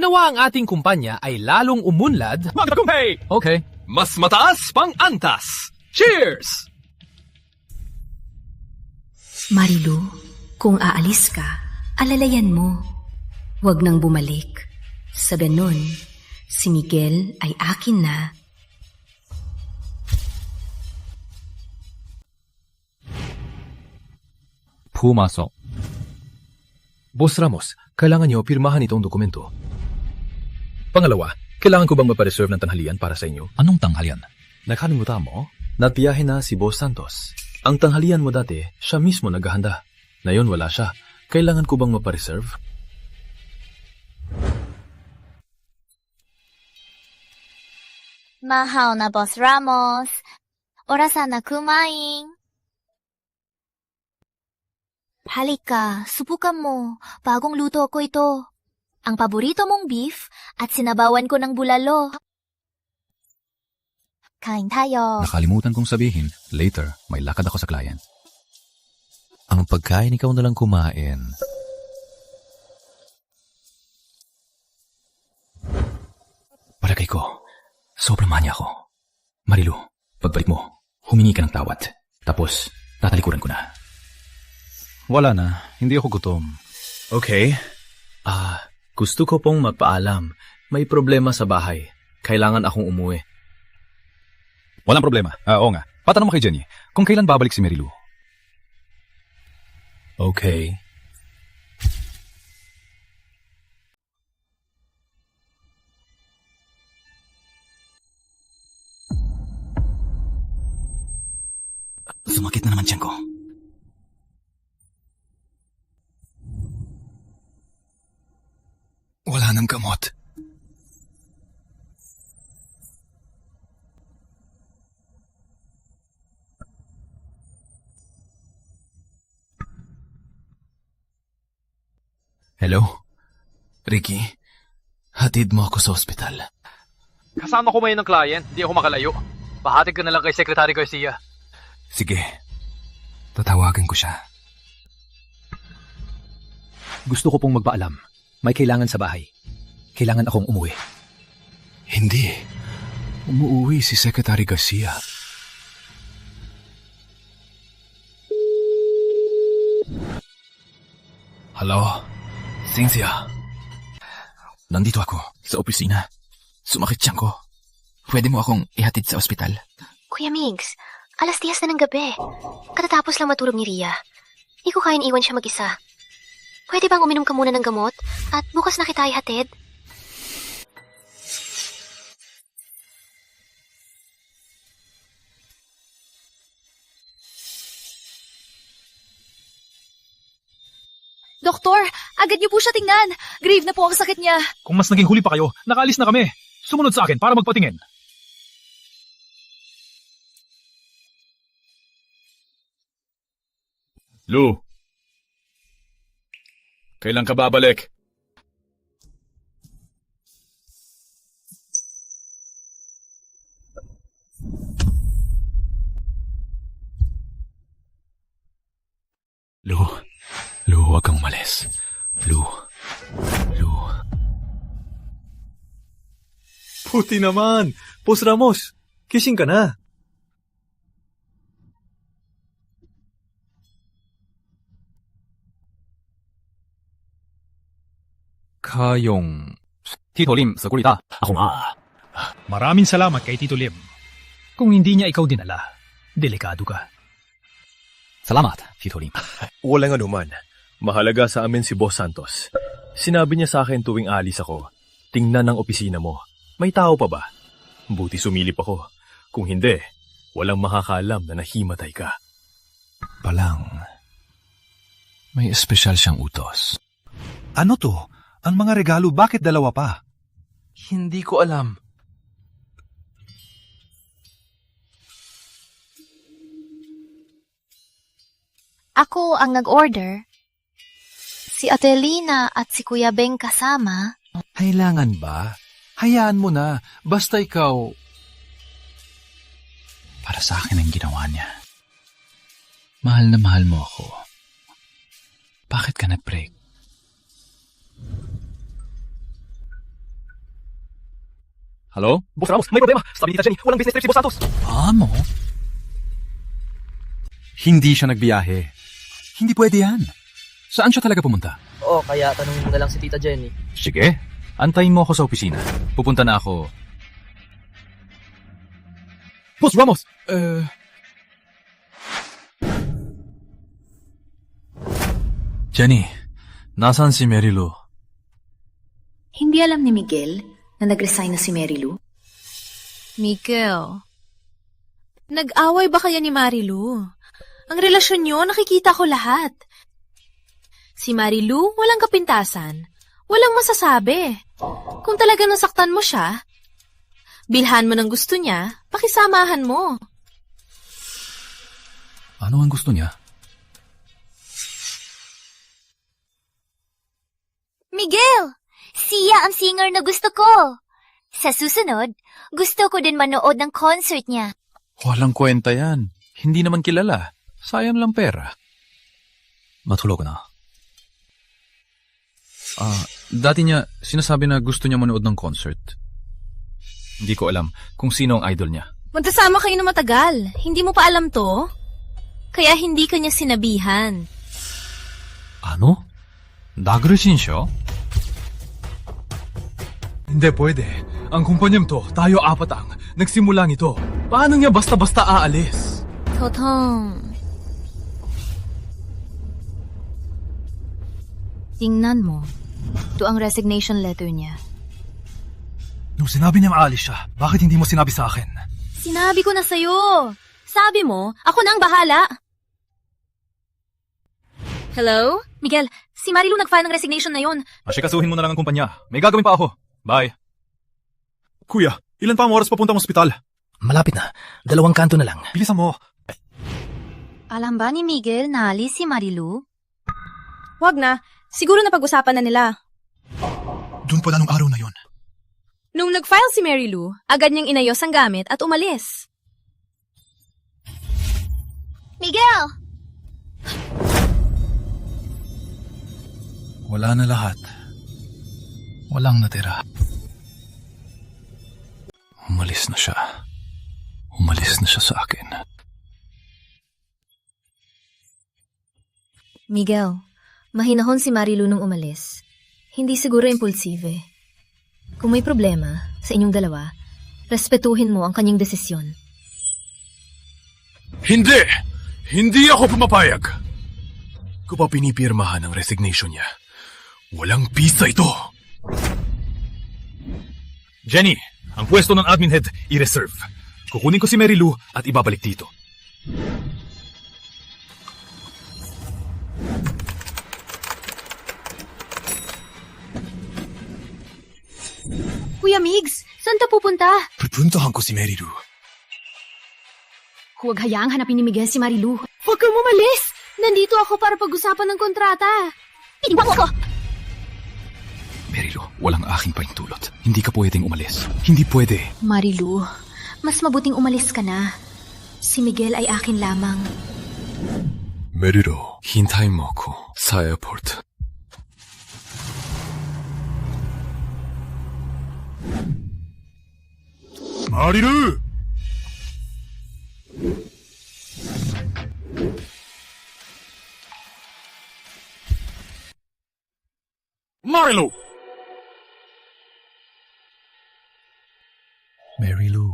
Nawa ang ating kumpanya ay lalong umunlad. Magtagumpay! Okay. Mas mataas pang antas! Cheers! Marilu, kung aalis ka, alalayan mo. Huwag nang bumalik. Sa ganun, si Miguel ay akin na. Pumasok. Boss Ramos, kailangan niyo pirmahan itong dokumento. Pangalawa, kailangan ko bang mapareserve ng tanghalian para sa inyo? Anong tanghalian? Nakalimutan mo? Natbiyahe na si Boss Santos. Ang tanghalian mo dati, siya mismo naghahanda. Ngayon wala siya. Kailangan ko bang mapareserve? Mahal na Boss Ramos. Orasan na kumain. Halika, subukan mo. Bagong luto ko ito. Ang paborito mong beef at sinabawan ko ng bulalo. Kain tayo. Nakalimutan kong sabihin, later, may lakad ako sa client. Ang pagkain ikaw na lang kumain. Palagay ko, Sobrang manya ako. Marilu, pagbalik mo, humingi ka ng tawad. Tapos, tatalikuran ko na. Wala na. Hindi ako gutom. Okay. Gusto ko pong magpaalam. May problema sa bahay. Kailangan akong umuwi. Walang problema. Oo nga. Patanong mo kay Jenny kung kailan babalik si Marilu. Okay. Sumakit na naman tiyan ko. Wala nang gamot. Hello? Ricky, hatid mo ako sa ospital. Kasama ko ngayon ng client. Hindi ako makalayo. Pahatid ka na lang kay Secretary Garcia. Sige, tatawagan ko siya. Gusto ko pong magpaalam. May kailangan sa bahay. Kailangan akong umuwi. Hindi. Umuwi si Secretary Garcia. Hello? Cynthia? Nandito ako, sa opisina. Sumakit tiyan ko. Pwede mo akong ihatid sa ospital? Kuya Migs, 10:00 na ng gabi. Katatapos lang matulog ni Ria. Hindi ko kayang iwan siya mag-isa. Pwede bang uminom ka muna ng gamot at bukas na kita ihatid? Doktor, agad niyo po siya tingnan. Grave na po ang sakit niya. Kung mas naging huli pa kayo, nakaalis na kami. Sumunod sa akin para magpatingin. Lou, kailan ka babalik? Lou, huwag kang umalis. Lou. Puti naman. Boss Ramos, kising ka na. Kayong... Tito Lim, sakurita. Ako nga. Maraming salamat kay Tito Lim. Kung hindi niya ikaw dinala, delikado ka. Salamat, Tito Lim. Walang anuman. Mahalaga sa amin si Boss Santos. Sinabi niya sa akin tuwing alis ako, tingnan ang opisina mo. May tao pa ba? Buti sumilip ako. Kung hindi, walang makakaalam na nahimatay ka. Palang, may espesyal siyang utos. Ano to? Ang mga regalo, bakit dalawa pa? Hindi ko alam. Ako ang nag-order. Si Atelina at si Kuya Beng kasama. Kailangan ba? Hayaan mo na. Basta ikaw... Para sa akin ang ginawa niya. Mahal na mahal mo ako. Bakit ka nag-break? Hello? Boss Ramos, may problema. Sabi ni Tita Jenny, walang business trip si Boss Santos. Amo? Hindi siya nagbiyahe. Hindi pwede yan. Saan siya talaga pumunta? Kaya tanungin mo na lang si Tita Jenny. Sige, antayin mo ako sa opisina. Pupunta na ako. Boss Ramos! Jenny, nasaan si Marilu? Hindi alam ni Miguel na nag-resign na si Marilu? Miguel, nag-away ba kaya ni Marilu? Ang relasyon niyo, nakikita ko lahat. Si Marilu, walang kapintasan. Walang masasabi. Kung talaga nasaktan mo siya, bilhan mo ng gusto niya, pakisamahan mo. Ano ang gusto niya? Miguel! Siya ang singer na gusto ko. Sa susunod, gusto ko din manood ng concert niya. Walang kwenta yan. Hindi naman kilala. Sayang lang pera. Matulog na. Dati niya sinasabi na gusto niya manood ng concert. Hindi ko alam kung sino ang idol niya. Magkasama kayo na matagal. Hindi mo pa alam to? Kaya hindi ka niya sinabihan. Ano? Nagresin siya? Hindi pwede. Ang kumpanyam to, tayo apat ang nagsimula nito. Paano niya basta-basta aalis? Totong. Tingnan mo. Ito ang resignation letter niya. Nung sinabi niya maalis siya, bakit hindi mo sinabi sa akin? Sinabi ko na sa'yo. Sabi mo, ako na ang bahala. Hello? Miguel, si Marilu nag-file ng resignation na yun. Asikasuhin mo na lang ang kumpanya. May gagawin pa ako. Bye. Kuya, ilan pa ang oras papuntang ospital? Malapit na. 2 kanto na lang. Bilisan mo. Alam ba ni Miguel na alis si Marilu? Wag na. Siguro napag-usapan na nila. Doon pala nung araw na yon. Nung nag-file si Marilu, agad niyang inayos ang gamit at umalis. Miguel! Wala na lahat. Walang natira. Umalis na siya. Umalis na siya sa akin. Miguel, mahinahon si Marilu nung umalis. Hindi siguro impulsive. Kung may problema sa inyong dalawa, respetuhin mo ang kanyang desisyon. Hindi! Hindi ako pumapayag! Ko pa pinipirmahan ang resignation niya. Walang pisa ito! Jenny, ang pwesto ng admin head, i-reserve. Kukunin ko si Mary Lou at ibabalik dito. Kuya Migs, saan ta pupunta? Pupuntahan ko si Mary Lou. Huwag hayaang hanapin ni Miguel si Marilu. Huwag kang umalis! Nandito ako para pag-usapan ng kontrata. Pinibang mo ako! Mary Lou, walang aking paintulot. Hindi ka pwedeng umalis. Hindi pwede. Marilu, mas mabuting umalis ka na. Si Miguel ay akin lamang. Mary Lou, hintayin mo ako sa airport. Marilu! Marilu! Mary Lou.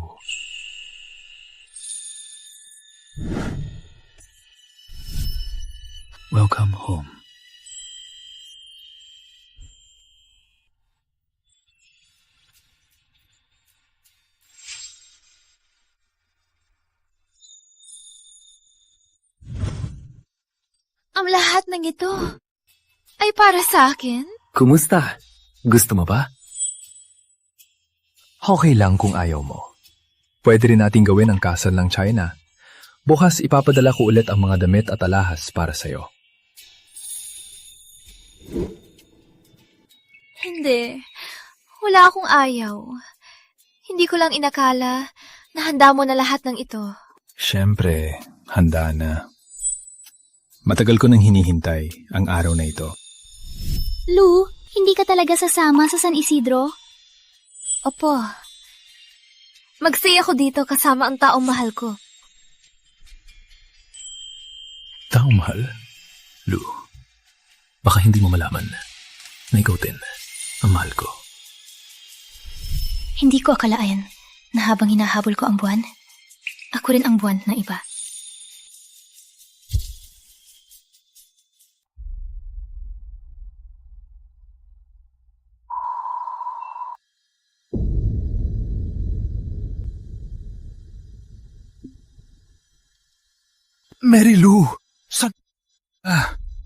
Welcome home. Ang lahat ng ito ay para sa akin? Kumusta? Gusto mo ba? Okay lang kung ayaw mo. Pwede rin nating gawin ang kasal ng China. Bukas ipapadala ko ulit ang mga damit at alahas para sa'yo. Hindi. Wala akong ayaw. Hindi ko lang inakala na handa mo na lahat ng ito. Siyempre, handa na. Matagal ko nang hinihintay ang araw na ito. Lou, hindi ka talaga sasama sa San Isidro? Opo. Mag-stay ako dito kasama ang taong mahal ko. Taong mahal? Lou, baka hindi mo malaman na ikaw din ang mahal ko. Hindi ko akalain na habang hinahabol ko ang buwan, ako rin ang buwan na iba. Mary Lou!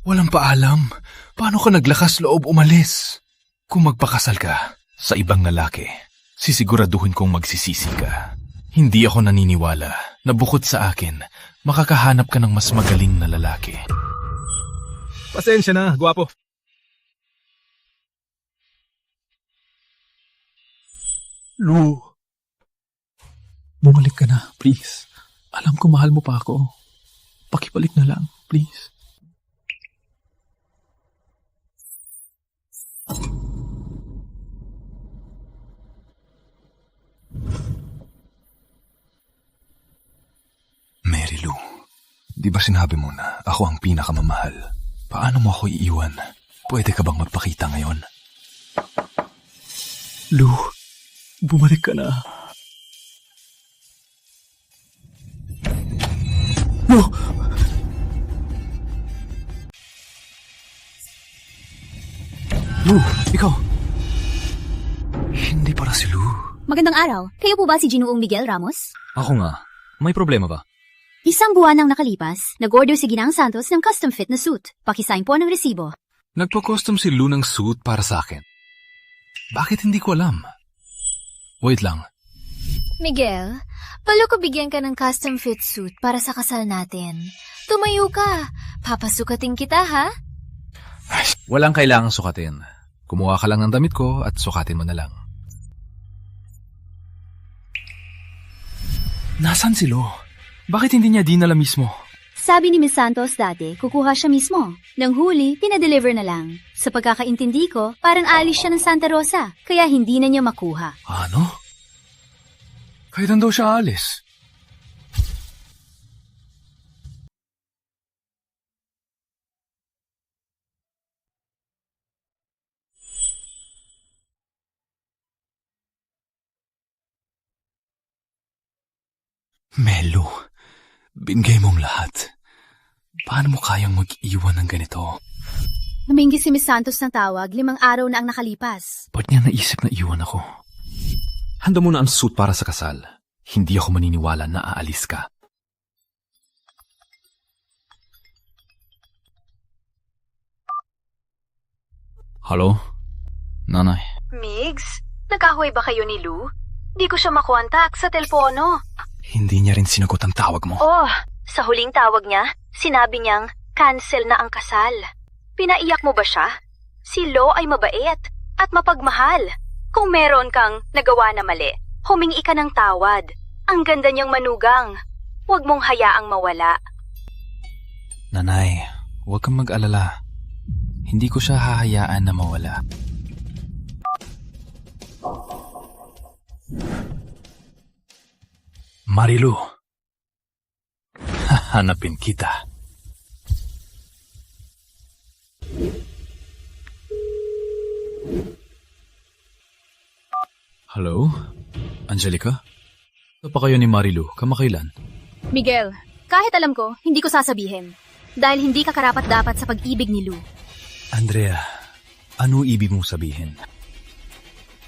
Walang paalam. Paano ka naglakas loob umalis? Kung magpakasal ka sa ibang lalaki, sisiguraduhin kong magsisisi ka. Hindi ako naniniwala na bukod sa akin, makakahanap ka ng mas magaling na lalaki. Pasensya na, gwapo. Lou! Bumalik ka na, please. Alam ko mahal mo pa ako. Pakibalik na lang, please. Di ba sinabi mo na ako ang pinakamamahal? Paano mo ako iiwan? Pwede ka bang magpakita ngayon? Lou, bumalik ka na. No! Lou, ikaw! Hindi para si Lou. Magandang araw. Kayo po ba si Ginoong Miguel Ramos? Ako nga. May problema ba? Isang buwan nang nakalipas, nag-order si Ginang Santos ng custom fit na suit. Pakisign po ng resibo. Nagpa-custom si Lou ng suit para sa akin. Bakit hindi ko alam? Wait lang. Miguel, palo ko bigyan ka ng custom fit suit para sa kasal natin. Tumayo ka. Papasukatin kita, ha? Walang kailangang sukatin. Kumuha ka lang ng damit ko at sukatin mo na lang. Nasaan si Lou? Bakit hindi niya dinala mismo? Sabi ni Miss Santos dati, kukuha siya mismo. Nang huli, pinadeliver na lang. Sa pagkakaintindi ko, parang alis siya ng Santa Rosa, kaya hindi na niya makuha. Ano? Kailan daw siya alis? Melo, binigay mong lahat. Paano mo kayang mag-iwan ng ganito? Naminggi si Miss Santos ng tawag, 5 araw na ang nakalipas. Ba't niya naisip na iwan ako? Handa mo na ang suit para sa kasal. Hindi ako maniniwala na aalis ka. Hello? Nanay. Migs, nagkahuway ba kayo ni Lou? Di ko siya makontak sa telepono. Hindi niya rin sinagot ang tawag mo. Oh, sa huling tawag niya, sinabi niyang cancel na ang kasal. Pinaiyak mo ba siya? Si Lo ay mabait at mapagmahal. Kung meron kang nagawa na mali, humingi ka ng tawad. Ang ganda niyang manugang. Huwag mong hayaang mawala. Nanay, huwag kang mag-alala. Hindi ko siya hahayaan na mawala. Marilu, hahanapin kita. Hello? Angelica? Ito pa kayo ni Marilu, kamakailan? Miguel, kahit alam ko, hindi ko sasabihin. Dahil hindi ka karapat-dapat sa pag-ibig ni Lou. Andrea, ano ibig mong sabihin?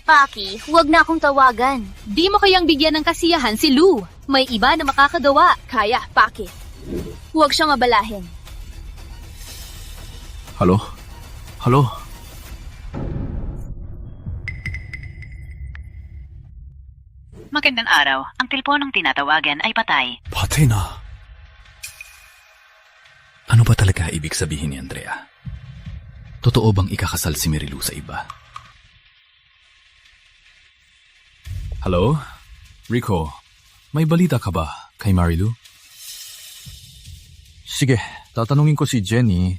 Paki, huwag na akong tawagan. Di mo kayang bigyan ng kasiyahan si Lou. May iba na makakagawa. Kaya, Paki. Huwag siyang abalahin. Halo? Halo? Magandang araw. Ang teleponong tinatawagan ay patay. Patay na. Ano ba talaga ibig sabihin ni Andrea? Totoo bang ikakasal si Marilu sa iba? Hello? Rico, may balita ka ba kay Marilu? Sige, tatanungin ko si Jenny.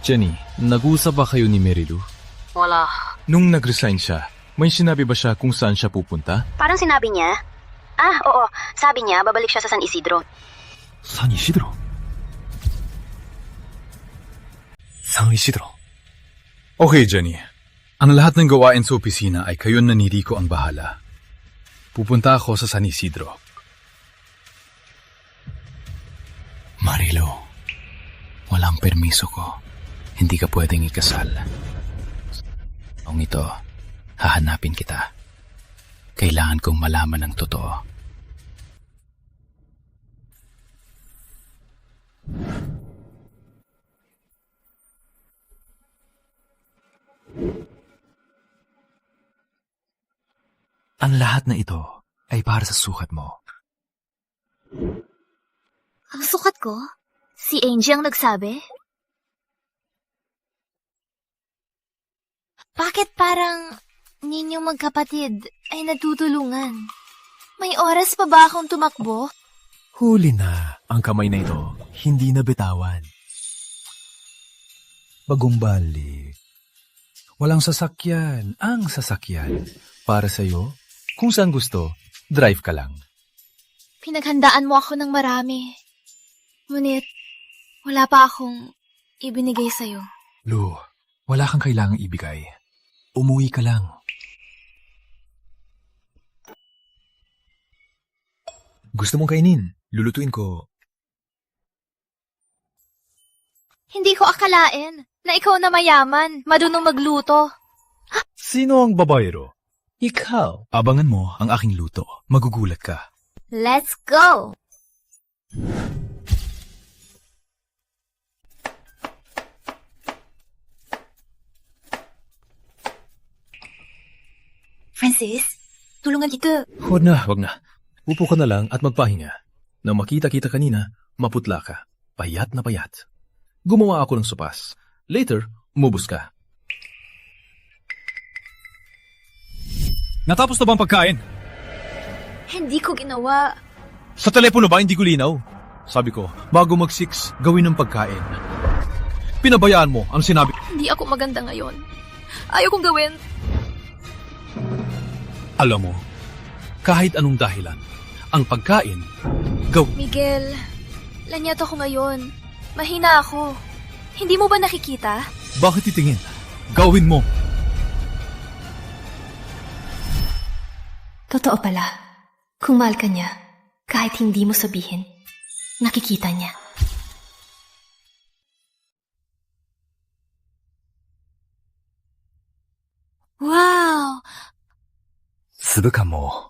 Jenny, nag-uusap ba kayo ni Marilu? Wala. Nung nag-resign siya, may sinabi ba siya kung saan siya pupunta? Parang sinabi niya. Oo. Sabi niya, babalik siya sa San Isidro. San Isidro? San Isidro? Okay, Jenny. Ang lahat ng gawain sa opisina ay kayo na ni Rico ang bahala. Pupunta ako sa San Isidro. Marilu, walang permiso ko. Hindi ka pwedeng ikasal. Ang ito, hahanapin kita. Kailangan kong malaman ang totoo. Ang lahat na ito ay para sa sukat mo. Ang sukat ko? Si Angie ang nagsabi? Bakit parang ninyong magkapatid ay natutulungan? May oras pa ba akong tumakbo? Huli na. Ang kamay na ito, hindi na bitawan. Bagong balik. Walang sasakyan. Ang sasakyan. Para sa'yo, kung saan gusto, drive ka lang. Pinaghandaan mo ako ng marami. Ngunit, wala pa akong ibinigay sa'yo. Lu, wala kang kailangang ibigay. Umuwi ka lang. Gusto mong kainin? Lulutuin ko. Hindi ko akalain na ikaw na mayaman, marunong magluto. Sino ang babayero? Ikaw. Abangan mo ang aking luto. Magugulat ka. Let's go! Francis, tulungan kita. Huwag na. Upo ka na lang at magpahinga. Nang makita kita kanina, maputla ka. Payat na payat. Gumawa ako ng sopas. Later, umubos ka. Natapos na ba ang pagkain? Hindi ko ginawa. Sa telepono ba hindi ko linaw? Sabi ko, bago mag-6, gawin ng pagkain. Pinabayaan mo ang sinabi. Hindi ako maganda ngayon. Ayaw kong gawin. Alam mo, kahit anong dahilan, ang pagkain, Miguel, lanyat ako ngayon. Mahina ako. Hindi mo ba nakikita? Bakit titingin? Gawin mo. Totoo pala. Kung mahal ka niya, kahit hindi mo sabihin, nakikita niya. Wow! Subukan mo.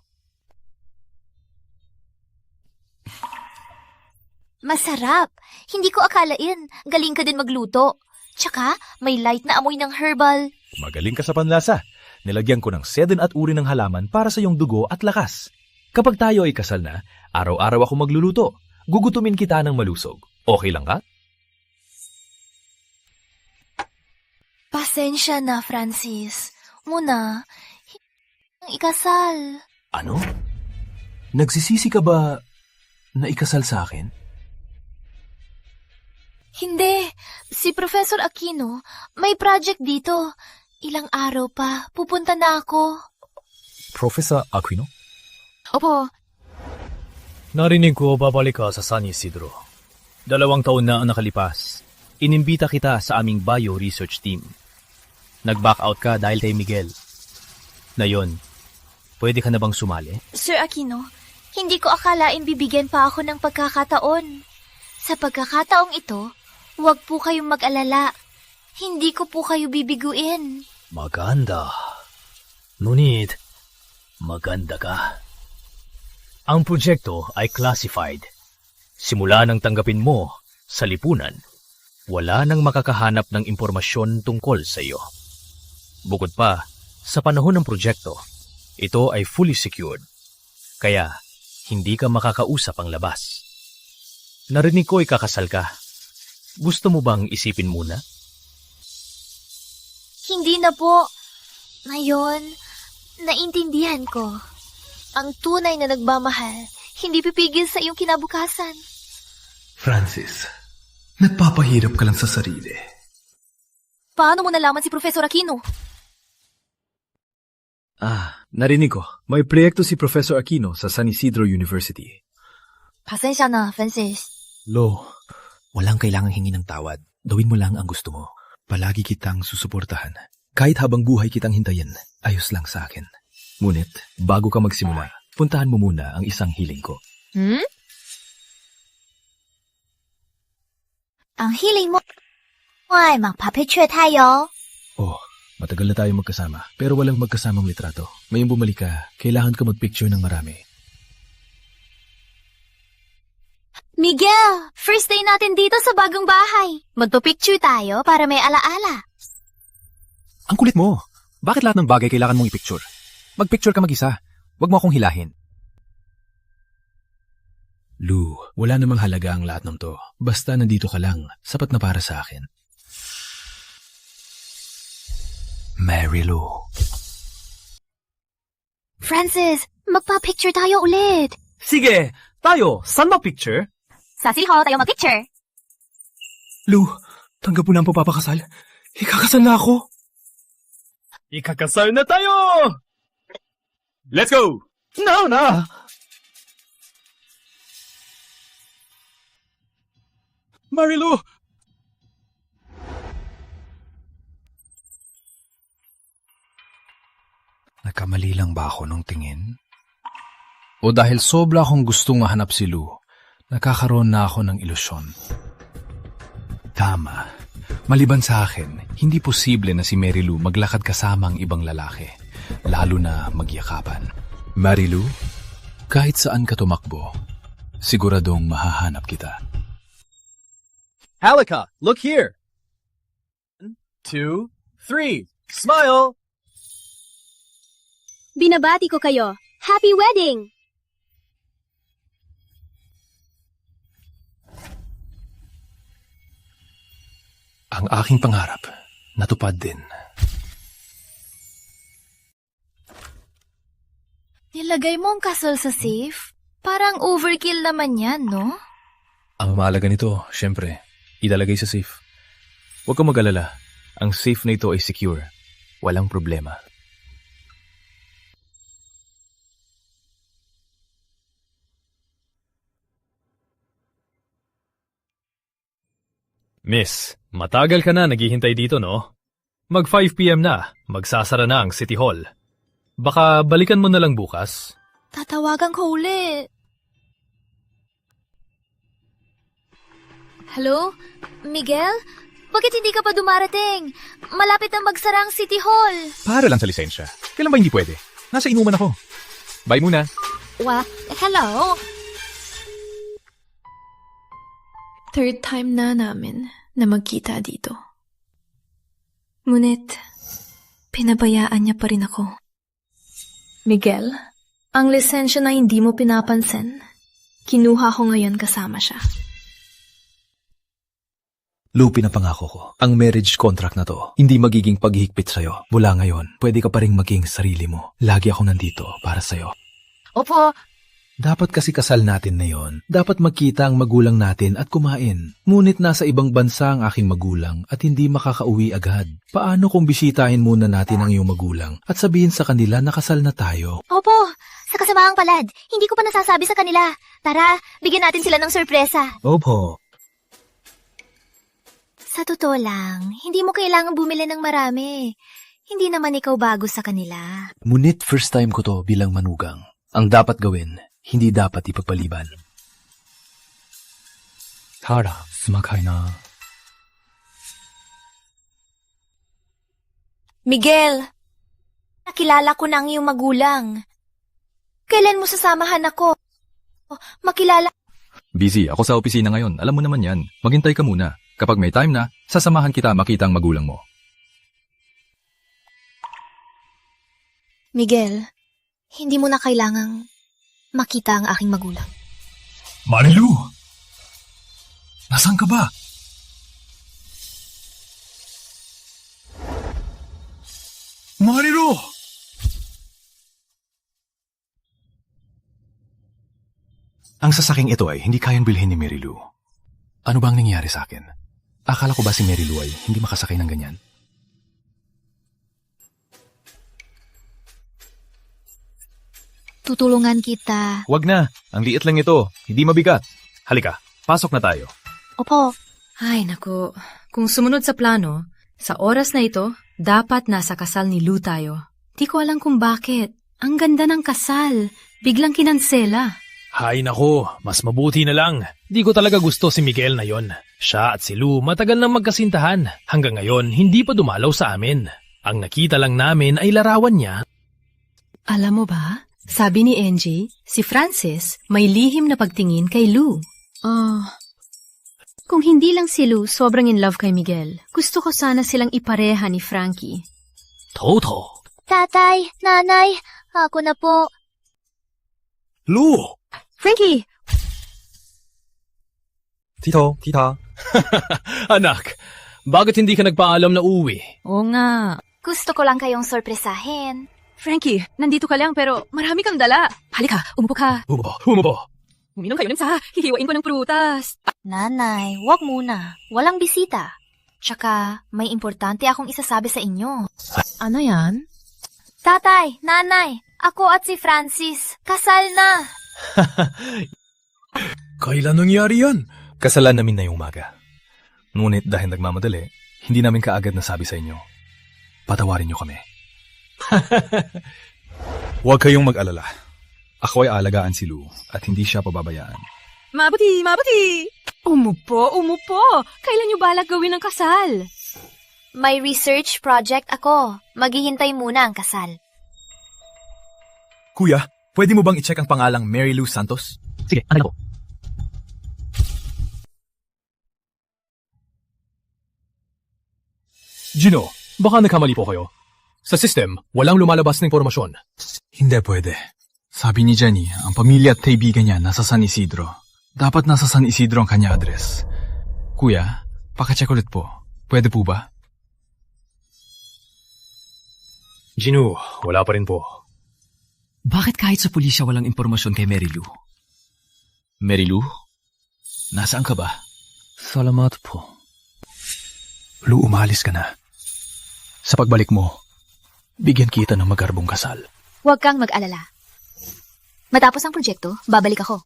Masarap. Hindi ko akalain. Galing ka din magluto. Tsaka, may light na amoy ng herbal. Magaling ka sa panlasa. Nilagyan ko ng seden at uri ng halaman para sa iyong dugo at lakas. Kapag tayo ay kasal na, araw-araw ako magluluto. Gugutumin kita ng malusog. Okay lang ka? Pasensya na, Francis. Muna, ang ikasal. Ano? Nagsisisi ka ba na ikasal sa akin? Hindi. Si Professor Aquino, may project dito. Ilang araw pa, pupunta na ako. Professor Aquino? Opo. Narinig ko babalik ka sa San Isidro. 2 taon na ang nakalipas. Inimbita kita sa aming bio research team. Nag-back out ka dahil kay Miguel. Ngayon, pwede ka na bang sumali? Sir Aquino, hindi ko akalain bibigyan pa ako ng pagkakataon. Sa pagkakataong ito, huwag po kayong mag-alala. Hindi ko po kayo bibiguin. Maganda. Ngunit, maganda ka. Ang proyekto ay classified. Simula nang tanggapin mo sa lipunan, wala nang makakahanap ng impormasyon tungkol sa iyo. Bukod pa, sa panahon ng proyekto, ito ay fully secured. Kaya, hindi ka makakausap ang labas. Narinig ko ikakasal ka. Gusto mo bang isipin muna? Hindi na po. Ngayon, naintindihan ko. Ang tunay na nagmamahal, hindi pipigil sa iyong kinabukasan. Francis, nagpapahirap ka lang sa sarili. Paano mo nalaman si Professor Aquino? Narinig ko. May proyekto si Professor Aquino sa San Isidro University. Pasensya na, Francis. Lo, walang kailangang hingi ng tawad. Gawin mo lang ang gusto mo. Palagi kitang susuportahan. Kahit habang buhay kitang hintayin, ayos lang sa akin. Ngunit, bago ka magsimula, puntahan mo muna ang isang hiling ko. Ang hiling mo ay magpa-picture tayo. Oh, matagal na tayo magkasama, pero walang magkasamang litrato. Ngayong bumalik ka, kailangan ka magpicture ng marami. Miguel, first day natin dito sa bagong bahay. Magpa-picture tayo para may alaala. Ang kulit mo! Bakit lahat ng bagay kailangan mong ipicture? Magpicture ka mag-isa. Huwag mo akong hilahin. Lou, wala namang halaga ang lahat ng to. Basta nandito ka lang, sapat na para sa akin. Mary Lou. Francis, magpa-picture tayo ulit. Sige, tayo. Saan mag-picture? Sa City Hall tayo mag-picture. Lou, tanggap mo na ang papapakasal. Ikakasal na ako. Ikakasal na tayo! Let's go! No. Marilu! Nagkamali lang ba ako nung tingin? O dahil sobra akong gustong mahanap si Lou, nakakaroon na ako ng ilusyon. Tama. Maliban sa akin, hindi posible na si Marilu maglakad kasama ang ibang lalaki, lalo na magyakapan. Marilu, kahit saan ka tumakbo, siguradong mahahanap kita. Halika, look here. 1, 2, 3. Smile! Binabati ko kayo. Happy wedding! Ang aking pangarap, natupad din. Nilagay mo ang kasal sa safe? Parang overkill naman yan, no? Ang mahalaga nito, syempre, idalagay sa safe. Huwag kang mag-alala. Ang safe na ito ay secure. Walang problema. Miss, matagal ka na naghihintay dito, no? Mag 5 p.m. na, magsasara na ang City Hall. Baka balikan mo na lang bukas? Tatawagan ko uli. Hello? Miguel? Bakit hindi ka pa dumarating? Malapit na magsara ang City Hall. Para lang sa lisensya. Kailan ba hindi pwede? Nasa inuman ako. Bye muna. Hello? Third time na namin na magkita dito. Ngunit, pinabayaan niya pa rin ako. Miguel, ang lisensya na hindi mo pinapansin, kinuha ko ngayon kasama siya. Lou, pinapangako ko, ang marriage contract na to, hindi magiging paghihigpit sa'yo. Mula ngayon, pwede ka pa rin maging sarili mo. Lagi ako nandito para sa'yo. Opo. Dapat kasi kasal natin na yon. Dapat magkita ang magulang natin at kumain. Ngunit nasa ibang bansa ang aking magulang at hindi makakauwi agad. Paano kung bisitahin muna natin ang iyong magulang at sabihin sa kanila na kasal na tayo? Opo, sa kasamaang palad. Hindi ko pa nasasabi sa kanila. Tara, bigyan natin sila ng sorpresa. Opo. Sa totoo lang, hindi mo kailangan bumili ng marami. Hindi naman ikaw bago sa kanila. Ngunit first time ko to bilang manugang. Ang dapat gawin, hindi dapat ipagpaliban. Tara, sumakay na. Miguel, nakilala ko na ang iyong magulang. Kailan mo sasamahan ako? Makilala... Busy ako sa opisina ngayon. Alam mo naman yan. Maghintay ka muna. Kapag may time na, sasamahan kita makita ang magulang mo. Miguel, hindi mo na kailangang makita ang aking magulang. Marilu! Nasaan ka ba? Marilu! Ang sasaking ito ay hindi kayang bilhin ni Marilu. Ano bang nangyari sa akin? Akala ko ba si Marilu ay hindi makasakay ng ganyan? Tutulungan kita. Wag na. Ang liit lang ito. Hindi mabigat. Halika, pasok na tayo. Opo. Ay, naku. Kung sumunod sa plano, sa oras na ito, dapat nasa kasal ni Lou tayo. Di ko alam kung bakit. Ang ganda ng kasal. Biglang kinansela. Hay nako, mas mabuti na lang. Di ko talaga gusto si Miguel na yon. Siya at si Lou matagal nang magkasintahan. Hanggang ngayon, hindi pa dumalaw sa amin. Ang nakita lang namin ay larawan niya. Alam mo ba? Sabi ni NJ, si Francis may lihim na pagtingin kay Lou. Kung hindi lang si Lou sobrang in love kay Miguel, gusto ko sana silang ipareha ni Frankie. Toto! Tatay, nanay, ako na po. Lou! Frankie! Tito, tita. Anak, bakit hindi ka nagpaalam na uwi? Oo nga. Gusto ko lang kayong sorpresahin. Frankie, nandito ka lang pero marami kang dala. Halika, umupo ka. Umupo. Uminom kayo ng sa, hihiwain ko ng prutas. Nanay, wag muna. Walang bisita. Tsaka, may importante akong isasabi sa inyo. Ano yan? Tatay, nanay, ako at si Francis, kasal na. Kailan nangyari yan? Kasalan namin na yung umaga. Ngunit dahil nagmamadali, hindi namin kaagad nasabi sa inyo. Patawarin niyo kami. Huwag kayong mag-alala. Ako ay aalagaan si Lou at hindi siya pababayaan. Mabuti, mabuti! Umupo. Kailan niyo balak gawin ang kasal? May research project ako. Maghihintay muna ang kasal. Kuya, pwede mo bang i-check ang pangalang Mary Lou Santos? Sige, ano ko? Gino, baka nagkamali po kayo. Sa system, walang lumalabas na impormasyon. Hindi pwede. Sabi ni Jenny, ang pamilya at kaibigan niya nasa San Isidro. Dapat nasa San Isidro ang kanya address. Kuya, pakicheck ulit po. Pwede po ba? Gino, wala pa rin po. Bakit kahit sa pulisya walang impormasyon kay Mary Lou? Mary Lou? Nasaan ka ba? Salamat po. Lou, umalis ka na. Sa pagbalik mo, bigyan kita ng magarbong kasal. Huwag kang mag-alala. Matapos ang proyekto, babalik ako.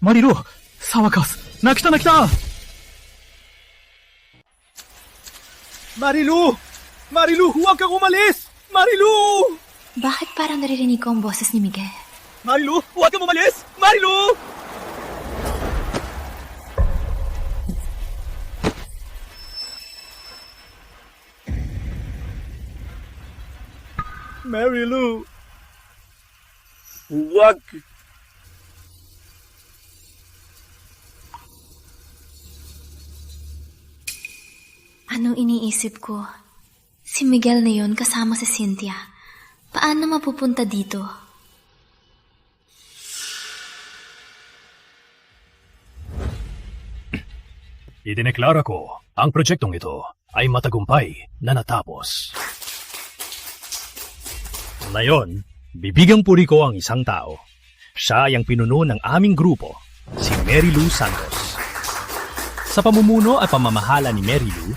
Marilu! Sa wakas! Nakita! Marilu! Marilu, huwag kang umalis! Marilu! Bakit parang naririnig ko ang boses ni Miguel? Marilu, huwag kang umalis! Marilu! Marilu! Huwag! Anong iniisip ko? Si Miguel na yun kasama si Cynthia. Paano mapupunta dito? Idineklara ko, ang proyektong ito ay matagumpay na natapos. Ngayon, bibigang puri ko ang isang tao. Siya ay ang pinuno ng aming grupo, si Mary Lou Santos. Sa pamumuno at pamamahala ni Mary Lou,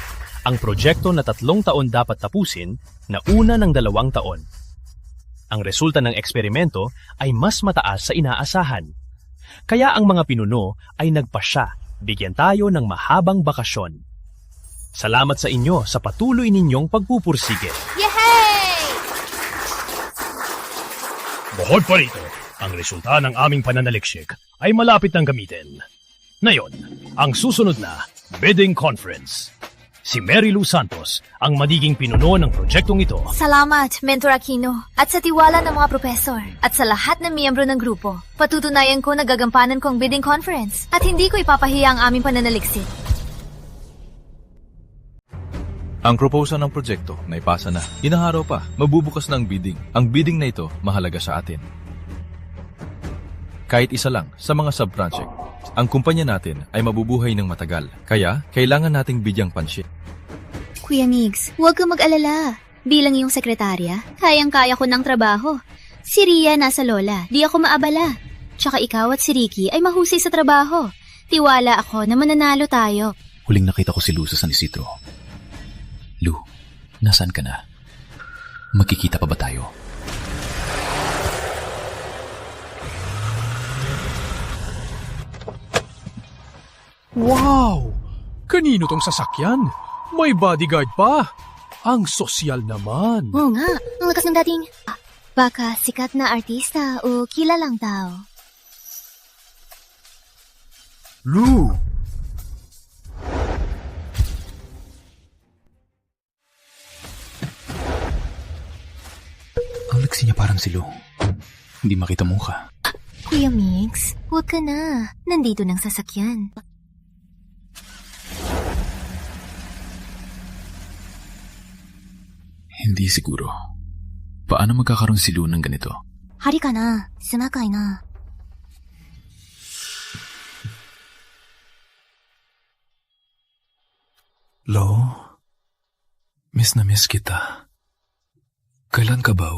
ang proyekto na 3 taon dapat tapusin na una ng 2 taon. Ang resulta ng eksperimento ay mas mataas sa inaasahan. Kaya ang mga pinuno ay nagpasya, bigyan tayo ng mahabang bakasyon. Salamat sa inyo sa patuloy ninyong pagpupursige. Yehey! Bukod pa rito, ang resulta ng aming pananaliksik ay malapit nang gamitin. Ngayon, ang susunod na bidding conference. Si Mary Lou Santos ang magiging pinuno ng proyektong ito. Salamat, Mentor Aquino, at sa tiwala ng mga profesor, at sa lahat ng miyembro ng grupo. Patutunayan ko na gagampanan ko ang bidding conference, at hindi ko ipapahiya ang aming pananaliksik. Ang proposal ng proyekto na ipasa na. Inaharaw pa, mabubukas na ang bidding. Ang bidding na ito mahalaga sa atin. Kahit isa lang sa mga sub-project, ang kumpanya natin ay mabubuhay ng matagal. Kaya, kailangan nating bigyang pansin. Kuya Migs, huwag kang mag-alala. Bilang iyong sekretarya, kayang-kaya ko ng trabaho. Si Ria nasa lola, di ako maabala. Tsaka ikaw at si Ricky ay mahusay sa trabaho. Tiwala ako na mananalo tayo. Huling nakita ko si Lou sa San Isidro. Lou, nasaan ka na? Magkikita pa ba tayo? Wow! Kanino tong sasakyan? May bodyguard pa. Ang sosyal naman. Oo nga, ang lakas ng dating. Baka sikat na artista o kilalang tao. Lou! Ang laksi niya parang si Lou. Hindi makita mukha. Kuya Mix, huwag ka na. Nandito ng sasakyan. Hindi siguro. Paano magkakaroon si Lou ng ganito? Hari ka na. Sumakay na. Lo, miss na miss kita. Kailan ka ba?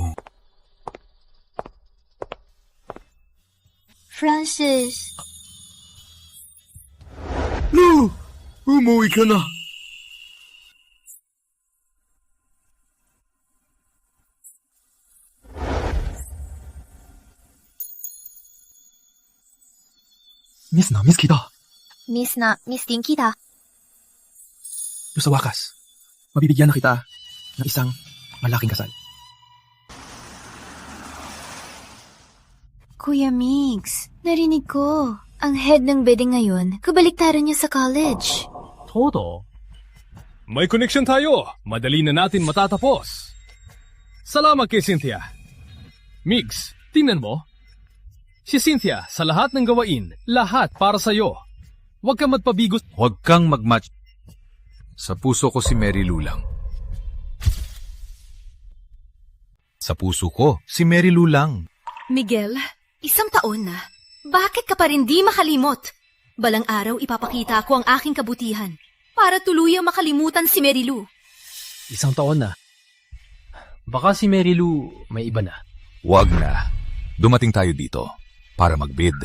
Francis. Lou! Umuwi ka na. Miss kita. Miss din kita. Sa wakas, mabibigyan na kita ng isang malaking kasal. Kuya Migs, narinig ko. Ang head ng wedding ngayon, kabaliktaran niya sa college. Todo. May connection tayo. Madali na natin matatapos. Salamat kay Cynthia. Migs, tingnan mo. Si Cynthia, sa lahat ng gawain, lahat para sa'yo. Huwag kang magpabigo. Huwag kang magmatch. Sa puso ko si Mary Lou lang. Sa puso ko, si Mary Lou lang. Miguel, 1 taon na. Bakit ka pa rin di makalimot? Balang araw ipapakita ko ang aking kabutihan para tuluyang makalimutan si Mary Lou. 1 taon na. Baka si Mary Lou may iba na. Huwag na. Dumating tayo dito para magbid.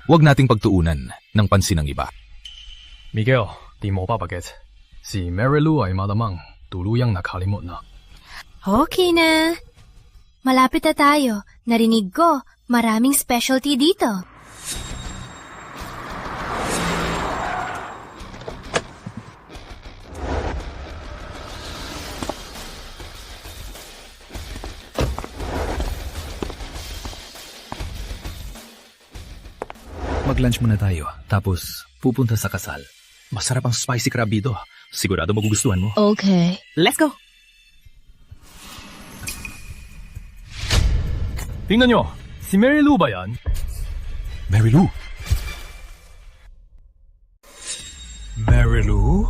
Huwag nating pagtuunan ng pansin ng iba. Miguel, di mo pa bakit? Si Mary Lou ay malamang tuluyang nakalimot na. Okay na. Malapit na tayo. Narinig ko, maraming specialty dito. Mag-lunch muna tayo, tapos pupunta sa kasal. Masarap ang spicy crab dito. Sigurado magugustuhan mo. Okay. Let's go! Tingnan nyo, si Mary Lou ba yan? Mary Lou? Mary Lou?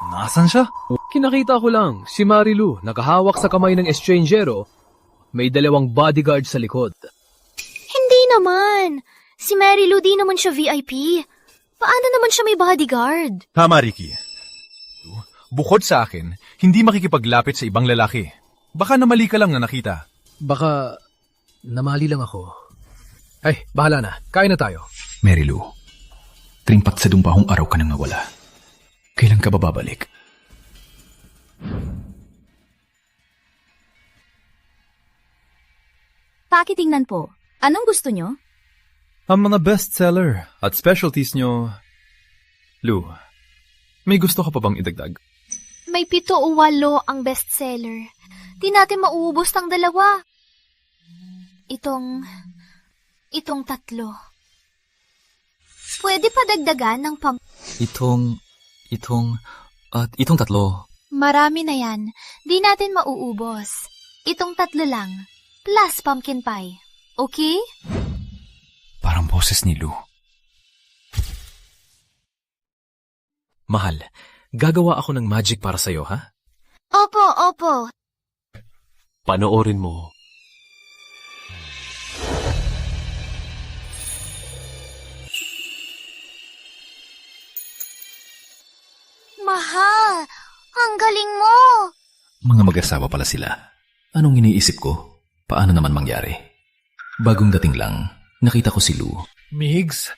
Nasaan siya? Kinakita ko lang, si Mary Lou, nakahawak sa kamay ng estrangero, may 2 bodyguard sa likod. Hindi naman. Si Mary Lou di naman siya VIP. Paano naman siya may bodyguard? Tama, Ricky. Bukod sa akin, hindi makikipaglapit sa ibang lalaki. Baka namali ka lang na nakita. Baka namali lang ako. Ay, bahala na. Kain na tayo. Mary Lou, 37 araw ka nang nawala. Kailan ka ba babalik? Pakitingnan po. Anong gusto nyo? Ang mga bestseller at specialties nyo. Lou, may gusto ka pa bang idagdag? May 7 o 8 ang bestseller. Di natin mauubos ng 2. Itong 3. Pwede pa dagdagan ng Itong 3. Marami na yan. Di natin mauubos. Itong 3 lang. Plus pumpkin pie. Okay? Parang boses ni Lou. Mahal, gagawa ako ng magic para sa'yo, ha? Opo. Panoorin mo. Mahal! Ang galing mo! Mga mag-asawa pala sila. Anong iniisip ko? Paano naman mangyari? Bagong dating lang, nakita ko si Lou. Migs,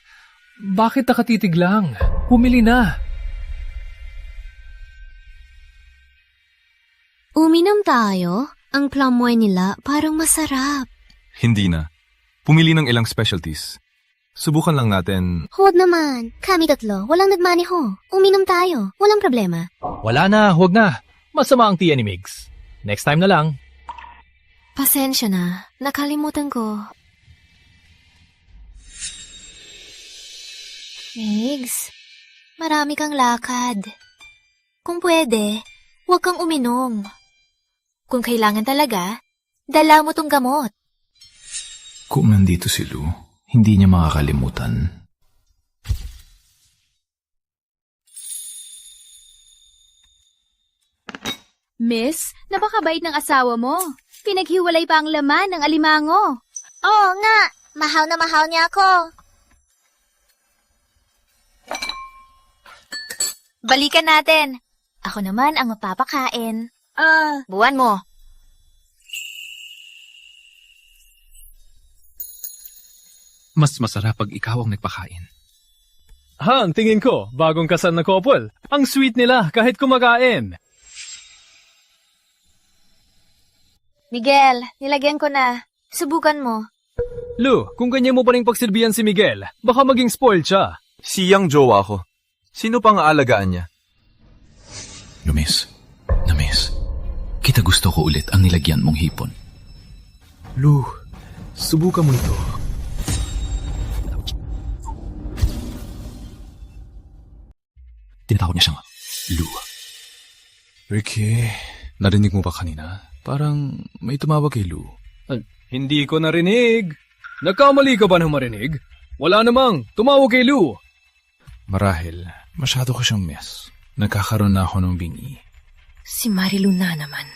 bakit nakatitig lang? Pumili na. Uminom tayo. Ang plum wine nila parang masarap. Hindi na. Pumili ng ilang specialties. Subukan lang natin. Huwag naman. Kami 3, walang nagmaneho. Uminom tayo. Walang problema. Wala na, huwag na. Masama ang tiyan ni Migs. Next time na lang. Pasensya na. Nakalimutan ko. Migs, marami kang lakad. Kung pwede, huwag kang uminom. Kung kailangan talaga, dala mo tong gamot. Kung nandito si Lou, hindi niya makakalimutan. Miss, napakabait ng asawa mo. Pinaghiwalay pa ang laman ng alimango. Oo nga, mahal na mahal niya ako. Balikan natin. Ako naman ang mapapakain. Buwan mo. Mas masarap pag ikaw ang nagpakain. Ang tingin ko, bagong kasal na couple. Ang sweet nila kahit kumakain. Miguel, nilagyan ko na. Subukan mo. Lou, kung ganyan mo pa rin pagsilbihan si Miguel, baka maging spoiled siya. Siyang jowa ko. Sino pang aalagaan niya? Lumis, Namis, kita gusto ko ulit ang nilagyan mong hipon. Lou, subukan mo ito. Tinatawag niya siyang Lou. Ricky, narinig mo ba kanina? Parang may tumawag kay Lou. Hindi ko narinig. Nagkamali ka ba ng marinig? Wala namang tumawag kay Lou. Marahil, masyado ko siyang miss. Nagkakaroon na ako ng bingi. Si Marilu na naman.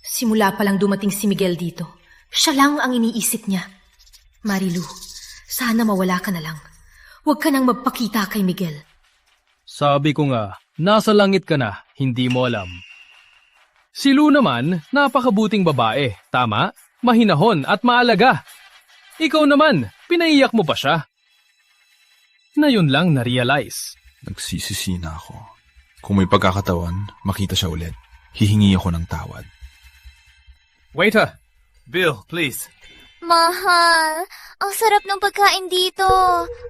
Simula pa lang dumating si Miguel dito. Siya lang ang iniisip niya. Marilu, sana mawala ka na lang. Huwag ka nang magpakita kay Miguel. Sabi ko nga, nasa langit ka na, hindi mo alam. Si Lou naman, napakabuting babae, tama? Mahinahon at maalaga. Ikaw naman, pinaiyak mo pa siya. Na yun lang na-realize. Nagsisisi na ako. Kung may pagkakatawan, makita siya ulit. Hihingi ako ng tawad. Waiter! Bill, please. Mahal, ang sarap ng pagkain dito.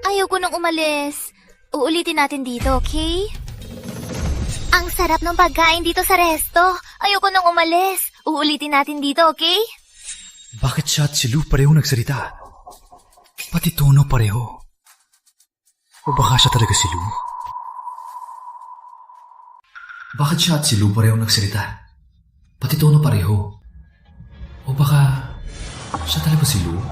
Ayaw ko nang umalis. Uulitin natin dito, okay? Ang sarap ng pagkain dito sa resto. Ayaw ko nang umalis. Uulitin natin dito, okay? Bakit siya at si Lou pareho nagsalita? Pati tono pareho. O baka siya talaga si Lou? Bakit siya at si Lou pareho nagsalita? Pati tono pareho. O baka siya talaga si Lou?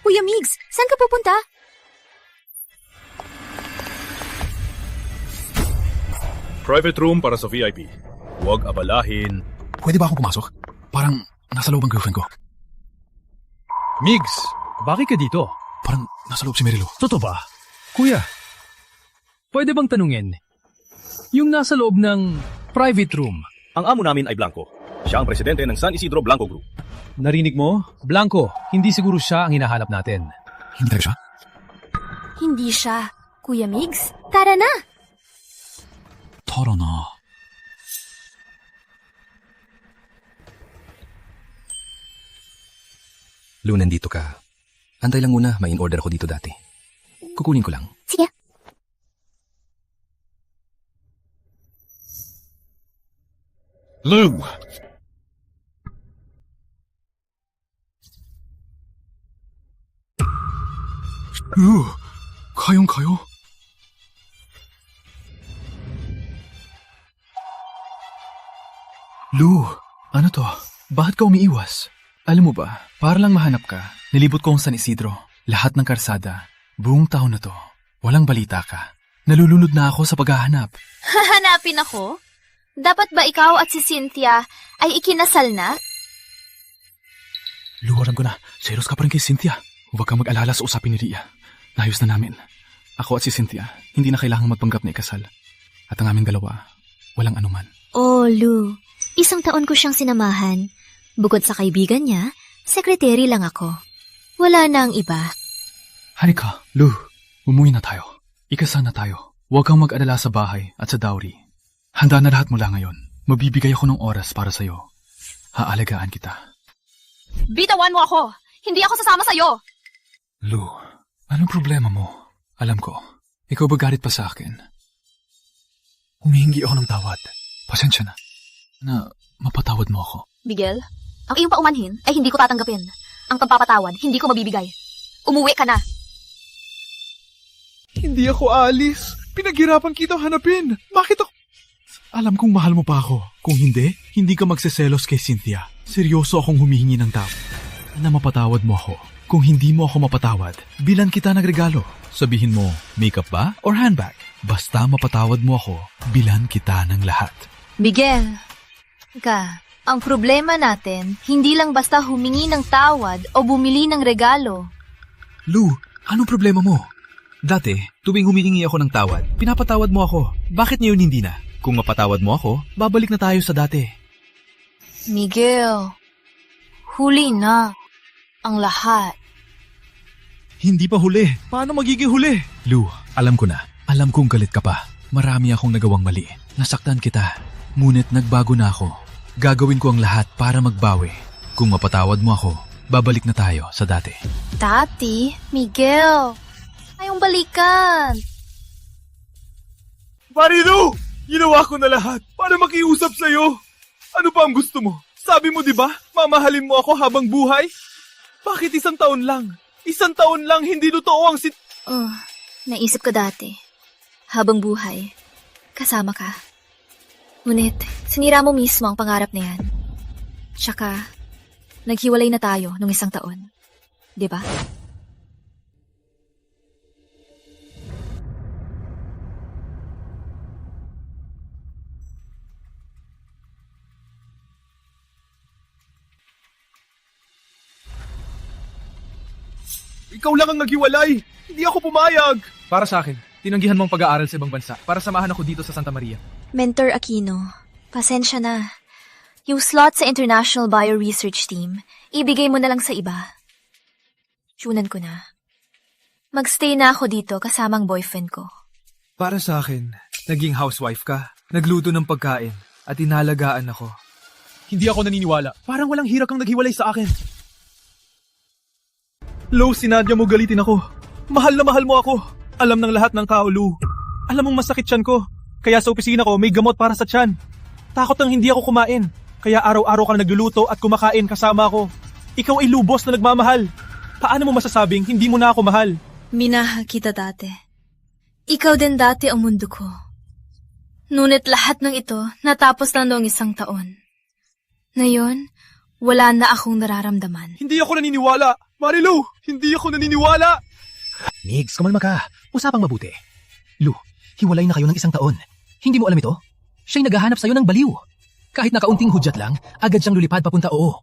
Kuya Migs, saan ka pupunta? Private room para sa VIP. Huwag abalahin. Pwede ba akong pumasok? Parang nasa loob ang girlfriend ko. Migs, bakit ka dito? Parang nasa loob si Marilu. Totoo ba? Kuya, pwede bang tanungin? Yung nasa loob ng private room. Ang amo namin ay Blanco. Siya ang presidente ng San Isidro Blanco Group. Narinig mo? Blanco, hindi siguro siya ang hinahanap natin. Hindi siya? Hindi siya. Kuya Migs, tara na! Tara na. Lou, nandito ka. Antay lang muna, may in-order ako dito dati. Kukunin ko lang. Sige. Lou! Lou, kayong-kayo? Lou, ano to? Bakit ka umiiwas? Alam mo ba, para lang mahanap ka, nilibot ko ang San Isidro. Lahat ng karsada, buong taon na to, walang balita ka. Nalulunod na ako sa paghahanap. Hahanapin ako? Dapat ba ikaw at si Cynthia ay ikinasal na? Lou, alam ko na, selos ka pa rin kay Cynthia. Huwag kang mag-alala sa usapin ni Ria. Nayos na namin. Ako at si Cynthia, hindi na kailangang magpanggap na ikasal. At ang aming dalawa, walang anuman. Oh, Lou. 1 taon ko siyang sinamahan. Bukod sa kaibigan niya, sekretary lang ako. Wala na ang iba. Halika, Lou. Umuwi na tayo. Ikasal na tayo. Huwag kang mag-alala sa bahay at sa dowry. Handa na lahat mula ngayon. Mabibigay ako ng oras para sa'yo. Haalagaan kita. Bitawan mo ako! Hindi ako sasama sa'yo! Lou, anong problema mo? Alam ko, ikaw ba galit pa sa akin? Humihingi ako ng tawad. Pasensya na. Na mapatawad mo ako. Miguel, ang iyong paumanhin ay hindi ko tatanggapin. Ang pagpapatawad, hindi ko mabibigay. Umuwi ka na! Hindi ako alis. Pinaghirapan kitang hanapin. Bakit ako... Alam kong mahal mo pa ako. Kung hindi, hindi ka magseselos kay Cynthia. Seryoso akong humihingi ng tawad. Na mapatawad mo ako. Kung hindi mo ako mapatawad, bilan kita ng regalo. Sabihin mo, makeup ba or handbag? Basta mapatawad mo ako, bilan kita ng lahat. Miguel, ang problema natin, hindi lang basta humingi ng tawad o bumili ng regalo. Lou, anong problema mo? Dati, tuwing humihingi ako ng tawad, pinapatawad mo ako. Bakit ngayon hindi na? Kung mapatawad mo ako, babalik na tayo sa dati. Miguel, huli na ang lahat. Hindi pa huli. Paano magiging huli? Lou, alam ko na. Alam kong galit ka pa. Marami akong nagawang mali. Nasaktan kita. Ngunit nagbago na ako. Gagawin ko ang lahat para magbawi. Kung mapatawad mo ako, babalik na tayo sa dati. Dati? Miguel, ayong balikan. Marilu! Ginawa ko na lahat para makiusap sa'yo. Ano pa ang gusto mo? Sabi mo, di ba? Mamahalin mo ako habang buhay? Bakit 1 taon lang? 1 taon lang, hindi totoo ang Oh, naisip ko dati. Habang buhay, kasama ka. Ngunit, sinira mo mismo ang pangarap na yan. Tsaka, naghiwalay na tayo nung 1 taon. Di ba? Ikaw lang ang naghiwalay. Hindi ako pumayag. Para sa akin, tinanggihan mong pag-aaral sa ibang bansa para samahan ako dito sa Santa Maria. Mentor Aquino, pasensya na. Yung slot sa International Bio-Research Team, ibigay mo na lang sa iba. Tunan ko na. Magstay na ako dito kasamang boyfriend ko. Para sa akin, naging housewife ka, nagluto ng pagkain, at inalagaan ako. Hindi ako naniniwala. Parang walang hirap kang naghiwalay sa akin. Lo, sinadya mo galitin ako. Mahal na mahal mo ako. Alam ng lahat ng tao, Lu. Alam mong masakit tiyan ko. Kaya sa opisina ko, may gamot para sa tiyan. Takot nang hindi ako kumain. Kaya araw-araw kang nagluluto at kumakain kasama ako. Ikaw ay lubos na nagmamahal. Paano mo masasabing hindi mo na ako mahal? Minahal kita dati. Ikaw din dati ang mundo ko. Ngunit lahat ng ito natapos lang noong 1 taon. Ngayon, wala na akong nararamdaman. Hindi ako naniniwala. Marilu, hindi ako naniniwala. Migs, kumalma ka. Usapang mabuti. Lu, hiwalay na kayo ng 1 taon. Hindi mo alam ito? Siya'y naghahanap sa'yo ng baliw. Kahit nakaunting hudyat lang, agad siyang lulipad papunta oo.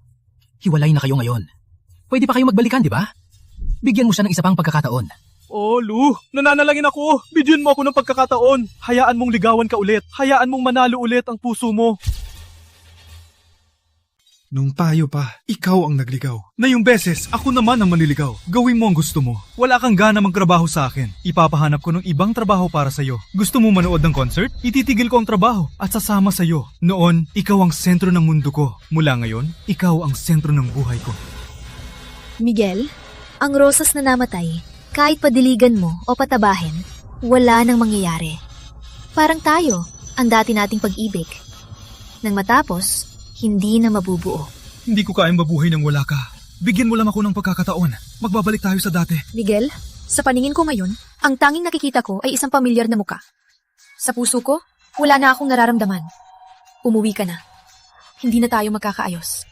Hiwalay na kayo ngayon. Pwede pa kayo magbalikan, di ba? Bigyan mo siya ng isa pang pagkakataon. Oh, Lu, nananalangin ako. Bigyan mo ako ng pagkakataon. Hayaan mong ligawan ka ulit. Hayaan mong manalo ulit ang puso mo. Nung tayo pa, ikaw ang nagligaw. Na yung beses, ako naman ang manliligaw. Gawin mo ang gusto mo. Wala kang gana magtrabaho sa akin. Ipapahanap ko ng ibang trabaho para sa'yo. Gusto mo manood ng concert? Ititigil ko ang trabaho at sasama sa'yo. Noon, ikaw ang sentro ng mundo ko. Mula ngayon, ikaw ang sentro ng buhay ko. Miguel, ang rosas na namatay, kahit padiligan mo o patabahin, wala nang mangyayari. Parang tayo, ang dati nating pag-ibig. Nang matapos, hindi na mabubuo. Hindi ko kayang mabuhay nang wala ka. Bigyan mo lang ako ng pagkakataon. Magbabalik tayo sa dati. Miguel, sa paningin ko ngayon, ang tanging nakikita ko ay isang pamilyar na muka. Sa puso ko, wala na akong nararamdaman. Umuwi ka na. Hindi na tayo magkakaayos.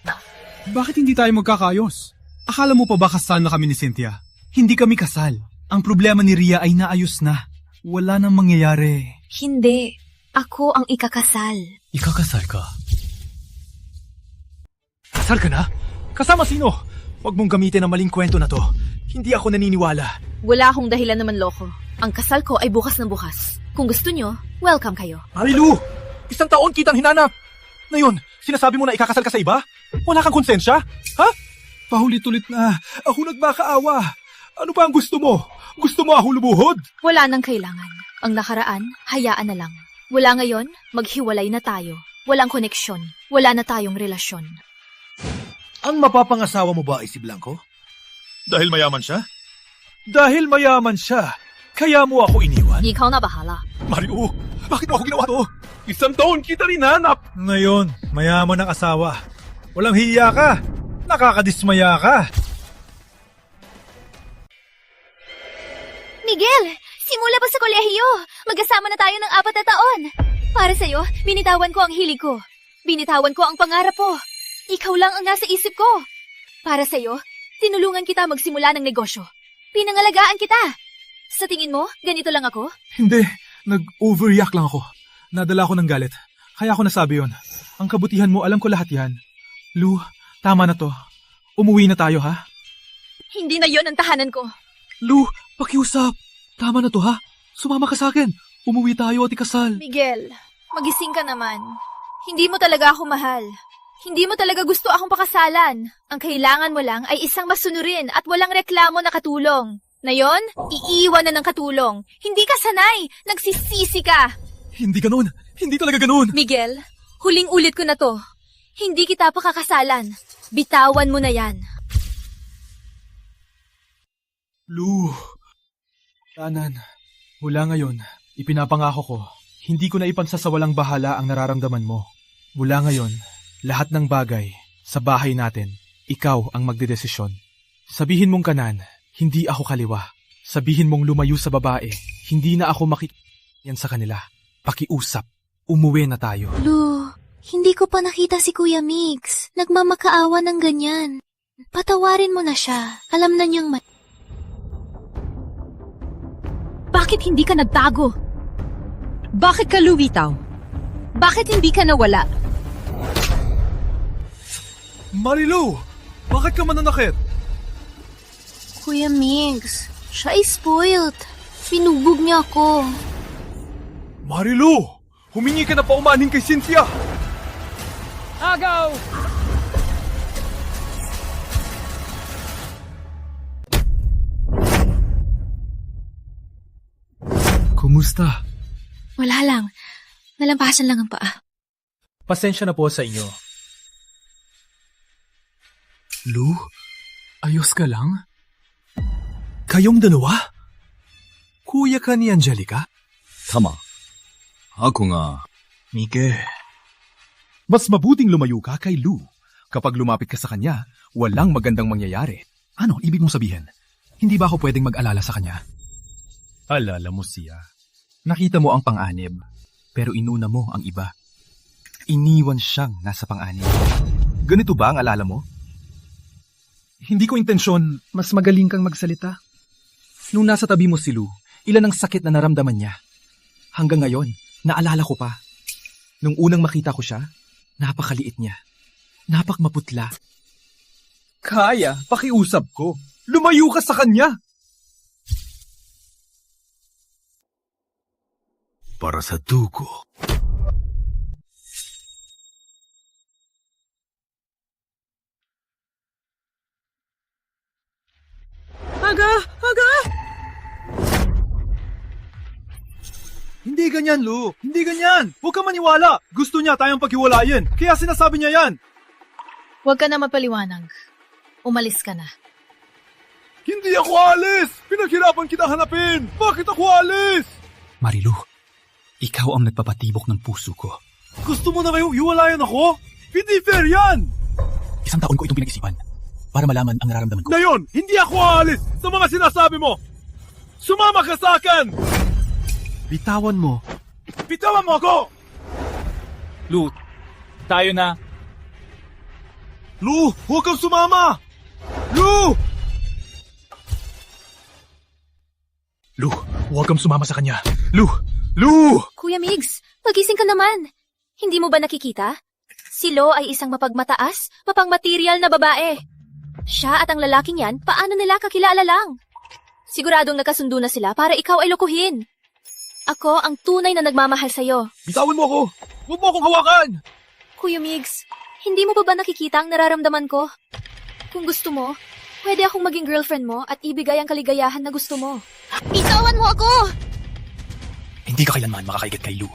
Bakit hindi tayo magkakaayos? Akala mo pa ba kasal na kami ni Cynthia? Hindi kami kasal. Ang problema ni Ria ay naayos na. Wala nang mangyayari. Hindi. Ako ang ikakasal. Ikakasal ka? Kasal ka na? Kasama sino? Huwag mong gamitin ang maling kwento na to. Hindi ako naniniwala. Wala akong dahilan naman, loko. Ang kasal ko ay bukas na bukas. Kung gusto nyo, welcome kayo. Marilu! 1 taon kitang hinanap! Ngayon, sinasabi mo na ikakasal ka sa iba? Wala kang konsensya? Ha? Pahulit-ulit na. Ako nagmakaawa. Ano ba ang gusto mo? Gusto mo ako lumuhod? Wala nang kailangan. Ang nakaraan, hayaan na lang. Wala ngayon, maghiwalay na tayo. Walang koneksyon. Wala na tayong relasyon. Ang mapapangasawa mo ba ay si Blanco? Dahil mayaman siya? Dahil mayaman siya, kaya mo ako iniwan? Ikaw na bahala. Mario, bakit mo ako ginawa to? 1 taon kita rinanap! Ngayon, mayaman ang asawa. Walang hiya ka. Nakakadismaya ka. Miguel, simula pa sa kolehiyo. Magkasama na tayo ng 4 na taon. Para sa'yo, binitawan ko ang hilig ko. Binitawan ko ang pangarap ko. Ikaw lang ang nasa isip ko. Para sa'yo, tinulungan kita magsimula ng negosyo. Pinangalagaan kita. Sa tingin mo, ganito lang ako? Hindi, nag-overreact lang ako. Nadala ko ng galit. Kaya ako nasabi yon. Ang kabutihan mo, alam ko lahat yan. Lu, tama na to. Umuwi na tayo, ha? Hindi na yon ang tahanan ko. Lu, pakiusap. Tama na to, ha? Sumama ka sa akin. Umuwi tayo at ikasal. Miguel, magising ka naman. Hindi mo talaga ako mahal. Hindi mo talaga gusto akong pakasalan. Ang kailangan mo lang ay isang masunurin at walang reklamo na katulong. Na yon, iiwan na ng katulong. Hindi ka sanay. Nagsisisi ka. Hindi ganun. Hindi talaga ganun. Miguel, Huling ulit ko na to. Hindi kita pakakasalan. Bitawan mo na yan. Lu, tanan, mula ngayon, ipinapangako ko, hindi ko na ipagsasawalang bahala ang nararamdaman mo. Mula ngayon, lahat ng bagay sa bahay natin, ikaw ang magdedesisyon. Sabihin mong kanan, hindi ako kaliwa. Sabihin mong lumayo sa babae, hindi na ako yan sa kanila. Pakiusap, umuwi na tayo. Lu, hindi ko pa nakita si Kuya Mix. Nagmamakaawa ng ganyan. Patawarin mo na siya. Alam na niyang Bakit hindi ka nagtago? Bakit ka lumitaw? Bakit hindi ka nawala? Marilu! Bakit ka mananakit? Kuya Mix, siya ay spoiled. Pinugbog niya ako. Marilu! Humingi ka na paumanin kay Cynthia! Agaw! Kumusta? Wala lang. Nalampasan lang ang paa. Pasensya na po sa inyo. Lu, ayos ka lang? Kayong dalawa? Kuya ka ni Angelica? Tama. Ako nga. Mike, mas mabuting lumayo ka kay Lu. Kapag lumapit ka sa kanya, walang magandang mangyayari. Ano ibig mong sabihin? Hindi ba ako pwedeng mag-alala sa kanya? Alala mo siya. Nakita mo ang pang-anib, pero inuna mo ang iba. Iniwan siyang nasa pang-anib. Ganito ba ang alala mo? Hindi ko intensyon, mas magaling kang magsalita. Nung nasa tabi mo si Lu, ilan ang sakit na naramdaman niya. Hanggang ngayon, naalala ko pa. Nung unang makita ko siya, napakaliit niya. Napakmaputla. Kaya, pakiusap ko. Lumayo ka sa kanya! Para sa dugo. Aga! Hindi ganyan, Lu. Hindi ganyan. Huwag ka maniwala. Gusto niya tayong paghiwalayin. Kaya sinasabi niya yan. Huwag ka na mapaliwanag. Umalis ka na. Hindi ako alis! Pinaghirapan kita hanapin! Bakit ako alis? Marilu, ikaw ang nagpapatibok ng puso ko. Gusto mo na ngayong iwalayan ako? Hindi fair yan! Isang taon ko itong pinag-isipan para malaman ang nararamdaman ko. Ngayon, hindi ako aalis sa mga sinasabi mo! Sumama ka sa akin! Bitawan mo. Bitawan mo ako! Lu, tayo na. Lu, huwag kang sumama! Lu! Lu, huwag kang sumama sa kanya. Lu! Kuya Migs, pagising ka naman. Hindi mo ba nakikita? Si Lo ay isang mapagmataas, mapangmaterial na babae. Siya at ang lalaking yan, paano nila kakilala lang? Siguradong nakasundo na sila para ikaw ay lokohin. Ako ang tunay na nagmamahal sa'yo. Bitawan mo ako! Huwag mo akong hawakan! Kuya Migs, hindi mo ba nakikita ang nararamdaman ko? Kung gusto mo, pwede akong maging girlfriend mo at ibigay ang kaligayahan na gusto mo. Bitawan mo ako! Hindi ka kailanman makakaigit kay Lu.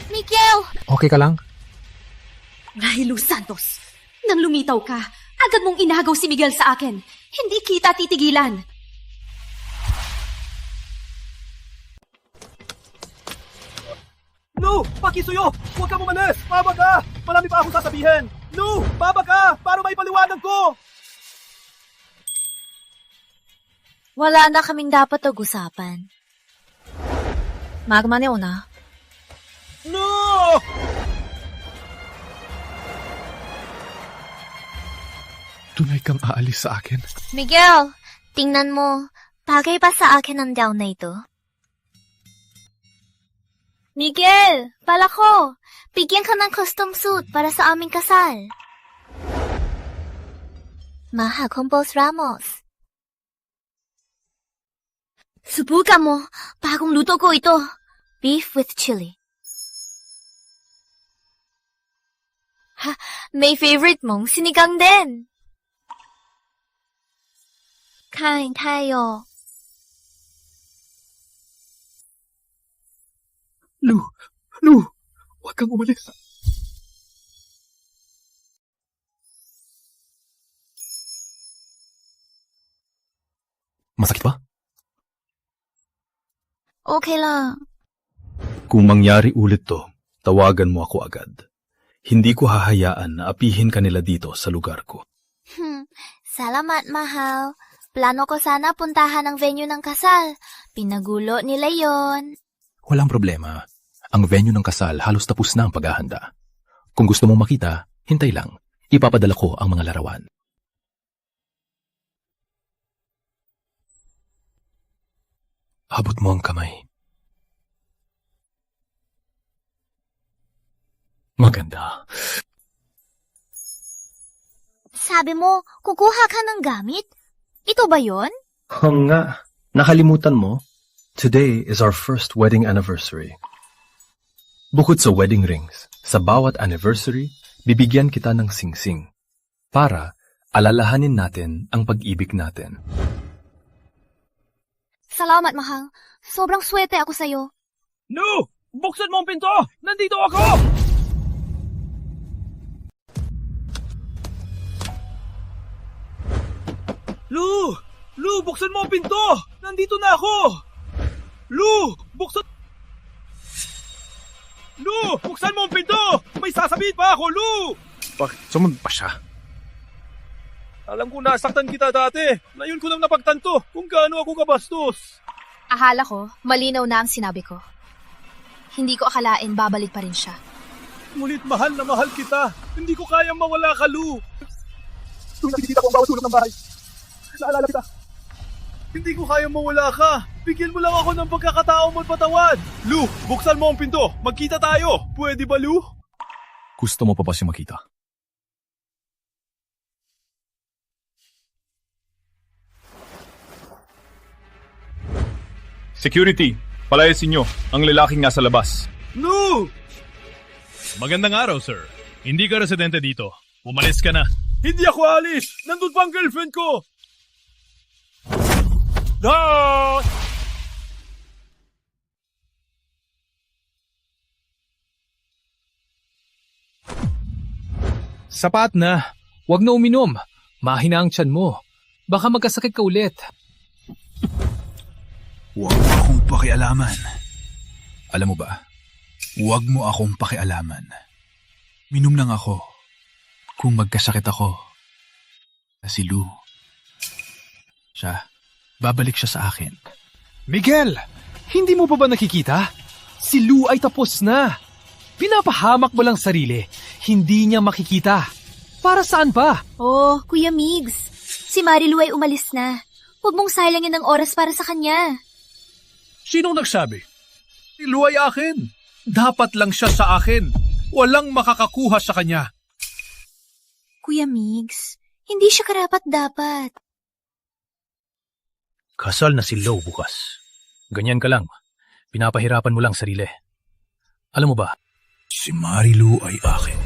Miguel! Okay ka lang? Marilu Santos, nang lumitaw ka, agad mong inagaw si Miguel sa akin. Hindi kita titigilan. Lu! Pakisuyo! Huwag ka umalis! Baba ka! Marami pa akong sasabihin! Lu! Baba ka! Para may paliwanag ko! Wala na kaming dapat pag-usapan. Magmaneo na. No! Tunay kang aalis sa akin. Miguel, tingnan mo. Bagay ba sa akin ang gown na ito? Miguel, pala ko. Bigyan ka ng custom suit para sa aming kasal. Mahal kong Boss Ramos. Subukan mo. Bagong luto ko ito. Beef with chili. Ha, may favorite mong sinigang din. Kain tayo. Lu, huwag kang umalis. Masakit ba? Okay lang. Kung mangyari ulit to, tawagan mo ako agad. Hindi ko hahayaan na apihin ka nila dito sa lugar ko. Salamat, mahal. Plano ko sana puntahan ang venue ng kasal. Pinagulo nila yon. Walang problema. Ang venue ng kasal halos tapos na ang paghahanda. Kung gusto mong makita, hintay lang. Ipapadala ko ang mga larawan. Abot mo ang kamay. Maganda. Sabi mo, kukuha ka ng gamit? Ito ba yon? Nga, nakalimutan mo? Today is our first wedding anniversary. Bukod sa wedding rings, sa bawat anniversary, bibigyan kita ng singsing para alalahanin natin ang pag-ibig natin. Salamat, mahal. Sobrang swerte ako sa'yo. No! Buksan mo ang pinto! Nandito ako! Lu! Lu, buksan mo ang pinto! Nandito na ako! Lu! Buksan... Lu! Buksan mo ang pinto! May sasabihin pa ako, Lu! Bakit? Sumunod pa siya. Alam ko nasaktan kita dati. Ngayon ko nang napagtanto kung gaano ako kabastos. Akala ko, malinaw na ang sinabi ko. Hindi ko akalain babalik pa rin siya. Ngunit mahal na mahal kita. Hindi ko kayang mawala ka, Lu. Tuwing nakikita ko ang bawat sulok ng bahay, naalala kita. Hindi ko kayang mawala ka. Bigyan mo lang ako ng pagkakataong magpatawad. Lu, buksan mo ang pinto. Magkita tayo. Pwede ba, Lu? Gusto mo pa ba siya makita? Security, palayasin nyo ang lalaking nasa labas. Lu! Magandang araw, sir. Hindi ka residente dito. Umalis ka na. Hindi ako alis. Nandun pa ang girlfriend ko. No! Sapat na. Huwag na uminom. Mahina ang tiyan mo. Baka magkasakit ka ulit. Huwag mo akong pakialaman. Alam mo ba, huwag mo akong pakialaman. Minom lang ako. Kung magkasakit ako, si Lu, babalik siya sa akin. Miguel, hindi mo pa ba nakikita? Si Lu ay tapos na. Pinapahamak mo lang sarili. Hindi niya makikita. Para saan pa? Oh, Kuya Migs. Si Marilu ay umalis na. Huwag mong sayangin ang oras para sa kanya. Sinong nagsabi? Si Lu ay akin. Dapat lang siya sa akin. Walang makakakuha sa kanya. Kuya Migs, hindi siya karapat-dapat. Kasal na si Lo bukas. Ganyan ka lang. Pinapahirapan mo lang sarili. Alam mo ba? Si Marilu ay akin.